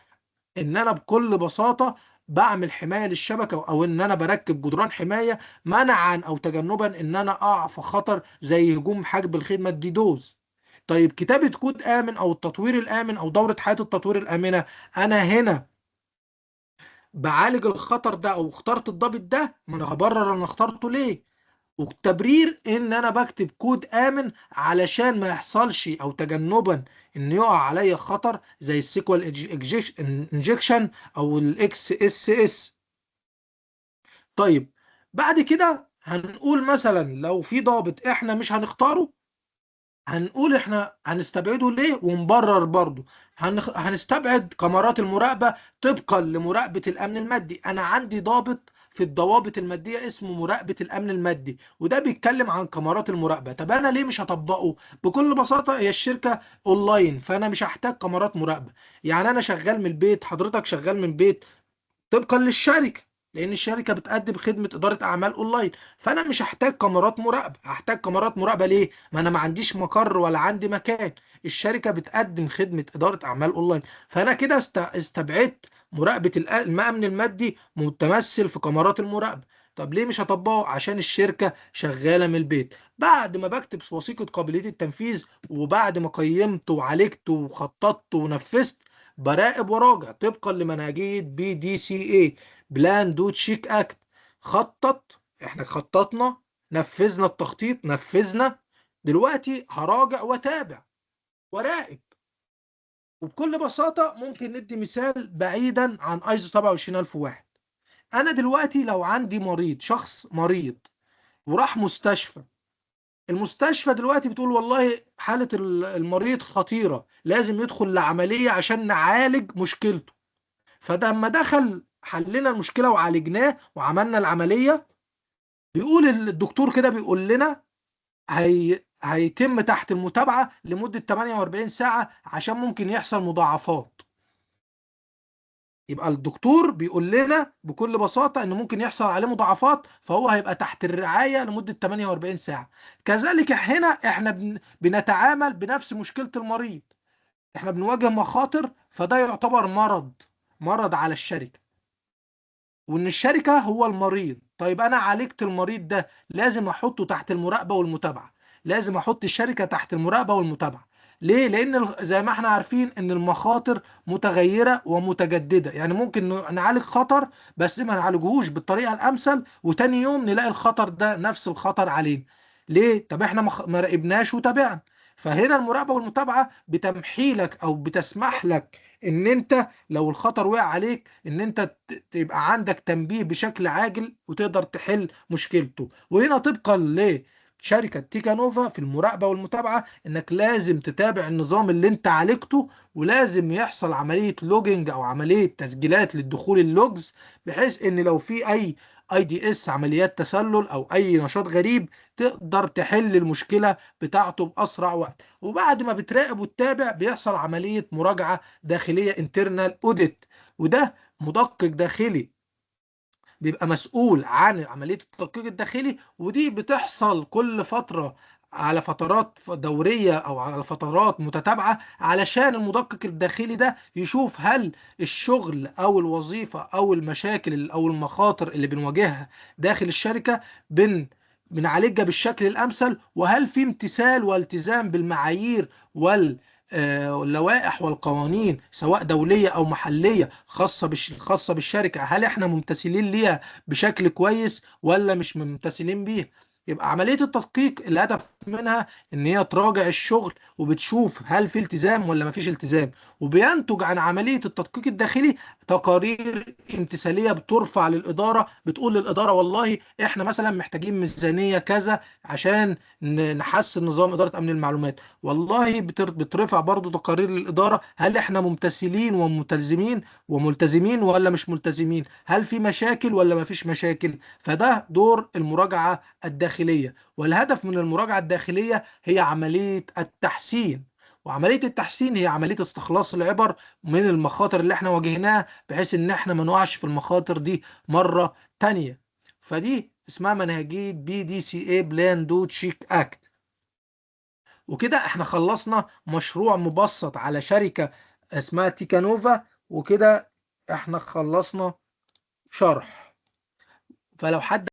Speaker 1: ان انا بكل بساطة بعمل حماية للشبكة، او ان انا بركب جدران حماية منعا او تجنبا ان انا اقع في خطر زي هجوم حجب الخدمة الديدوز. طيب كتابة كود آمن او التطوير الآمن او دورة حياة التطوير الآمنة، انا هنا بعالج الخطر ده او اخترت الضابط ده، ما انا هبرر انا اخترته ليه. والتبرير ان انا بكتب كود امن علشان ما يحصلش او تجنبا ان يقع عليا خطر زي السيكوال انجكشن او الاكس اس اس. طيب بعد كده هنقول مثلا لو في ضابط احنا مش هنختاره، هنقول احنا هنستبعده ليه ونبرر برضه. هنستبعد كاميرات المراقبة طبقا لمراقبة الأمن المادي. أنا عندي ضابط في الضوابط المادية اسمه مراقبة الأمن المادي، وده بيتكلم عن كاميرات المراقبة. طب أنا ليه مش هطبقه؟ بكل بساطة هي الشركة أونلاين، فأنا مش هحتاج كاميرات مراقبة. يعني أنا شغال من البيت، حضرتك شغال من البيت، طبقا للشركه، لان الشركه بتقدم خدمه اداره اعمال اونلاين. فانا مش هحتاج كاميرات مراقبه. هحتاج كاميرات مراقبه ليه؟ ما انا ما عنديش مقر ولا عندي مكان، الشركه بتقدم خدمه اداره اعمال اونلاين. فانا كده استبعدت مراقبه الامن المادي متمثل في كاميرات المراقبه. طب ليه مش هطبقه؟ عشان الشركه شغاله من البيت. بعد ما بكتب وثيقه قابليه التنفيذ، وبعد ما قيمت وعالجت وخططت ونفذت، براقب وراجع طبقا لمنهجية بي دي سي اي، بلان دو تشيك اكت. خطط، احنا خططنا، نفذنا التخطيط، نفذنا، دلوقتي هراجع واتابع وراقب. وبكل بساطة ممكن ندي مثال بعيدا عن ايزو 27001. انا دلوقتي لو عندي مريض، شخص مريض وراح مستشفى، المستشفى دلوقتي بتقول والله حالة المريض خطيرة، لازم يدخل لعملية عشان نعالج مشكلته. فده لما دخل حلنا المشكله وعالجناه وعملنا العمليه، بيقول الدكتور كده بيقول لنا هيتم تحت المتابعه لمده 48 ساعه عشان ممكن يحصل مضاعفات. يبقى الدكتور بيقول لنا بكل بساطه ان ممكن يحصل عليه مضاعفات، فهو هيبقى تحت الرعايه لمده 48 ساعه. كذلك هنا احنا بنتعامل بنفس مشكله المريض، احنا بنواجه مخاطر، فده يعتبر مرض على الشركه، وان الشركه هو المريض. طيب انا عالجت المريض ده، لازم احطه تحت المراقبه والمتابعه، لازم احط الشركه تحت المراقبه والمتابعه. ليه؟ لان زي ما احنا عارفين ان المخاطر متغيره ومتجدده. يعني ممكن نعالج خطر بس ما نعالجهوش بالطريقه الامثل، وتاني يوم نلاقي الخطر ده نفس الخطر علينا. ليه؟ طب احنا ما راقبناش وتابعنا. فهنا المراقبه والمتابعه بتمحي لك او بتسمح لك ان انت لو الخطر وقع عليك ان انت تبقى عندك تنبيه بشكل عاجل وتقدر تحل مشكلته. وهنا طبقا شركة تيكانوفا في المراقبة والمتابعة انك لازم تتابع النظام اللي انت عالجته، ولازم يحصل عملية لوجينج او عملية تسجيلات للدخول اللوجز، بحيث ان لو في اي دي اس عمليات تسلل او اي نشاط غريب تقدر تحل المشكلة بتاعته باسرع وقت. وبعد ما بتراقب وتتابع بيحصل عملية مراجعة داخلية انترنال اوديت، وده مدقق داخلي بيبقى مسؤول عن عملية التدقيق الداخلي، ودي بتحصل كل فترة على فترات دورية أو على فترات متتابعة، علشان المدقق الداخلي ده يشوف هل الشغل أو الوظيفة أو المشاكل أو المخاطر اللي بنواجهها داخل الشركة بنعالجها بالشكل الأمثل، وهل في امتثال والتزام بالمعايير واللوائح والقوانين سواء دولية أو محلية خاصة بالشركة، هل احنا ممتثلين ليها بشكل كويس ولا مش ممتثلين بيها. يبقى عملية التدقيق الهدف منها ان هي تراجع الشغل وبتشوف هل في التزام ولا مفيش التزام، وبينتج عن عملية التدقيق الداخلي تقارير امتثالية بترفع للإدارة، بتقول للإدارة والله احنا مثلا محتاجين ميزانية كذا عشان نحسن نظام إدارة أمن المعلومات. والله بترفع برضو تقارير للإدارة هل احنا ممتثلين وملتزمين ولا مش ملتزمين، هل في مشاكل ولا ما فيش مشاكل. فده دور المراجعة الداخلية، والهدف من المراجعة الداخلية هي عملية التحسين. وعملية التحسين هي عملية استخلاص العبر من المخاطر اللي احنا واجهناها، بحيث ان احنا ما نقعش في المخاطر دي مرة تانية. فدي اسمها منهجية بي دي سي اي، بلان دو تشيك اكت. وكده احنا خلصنا مشروع مبسط على شركة اسمها تيكانوفا، وكده احنا خلصنا شرح. فلو حد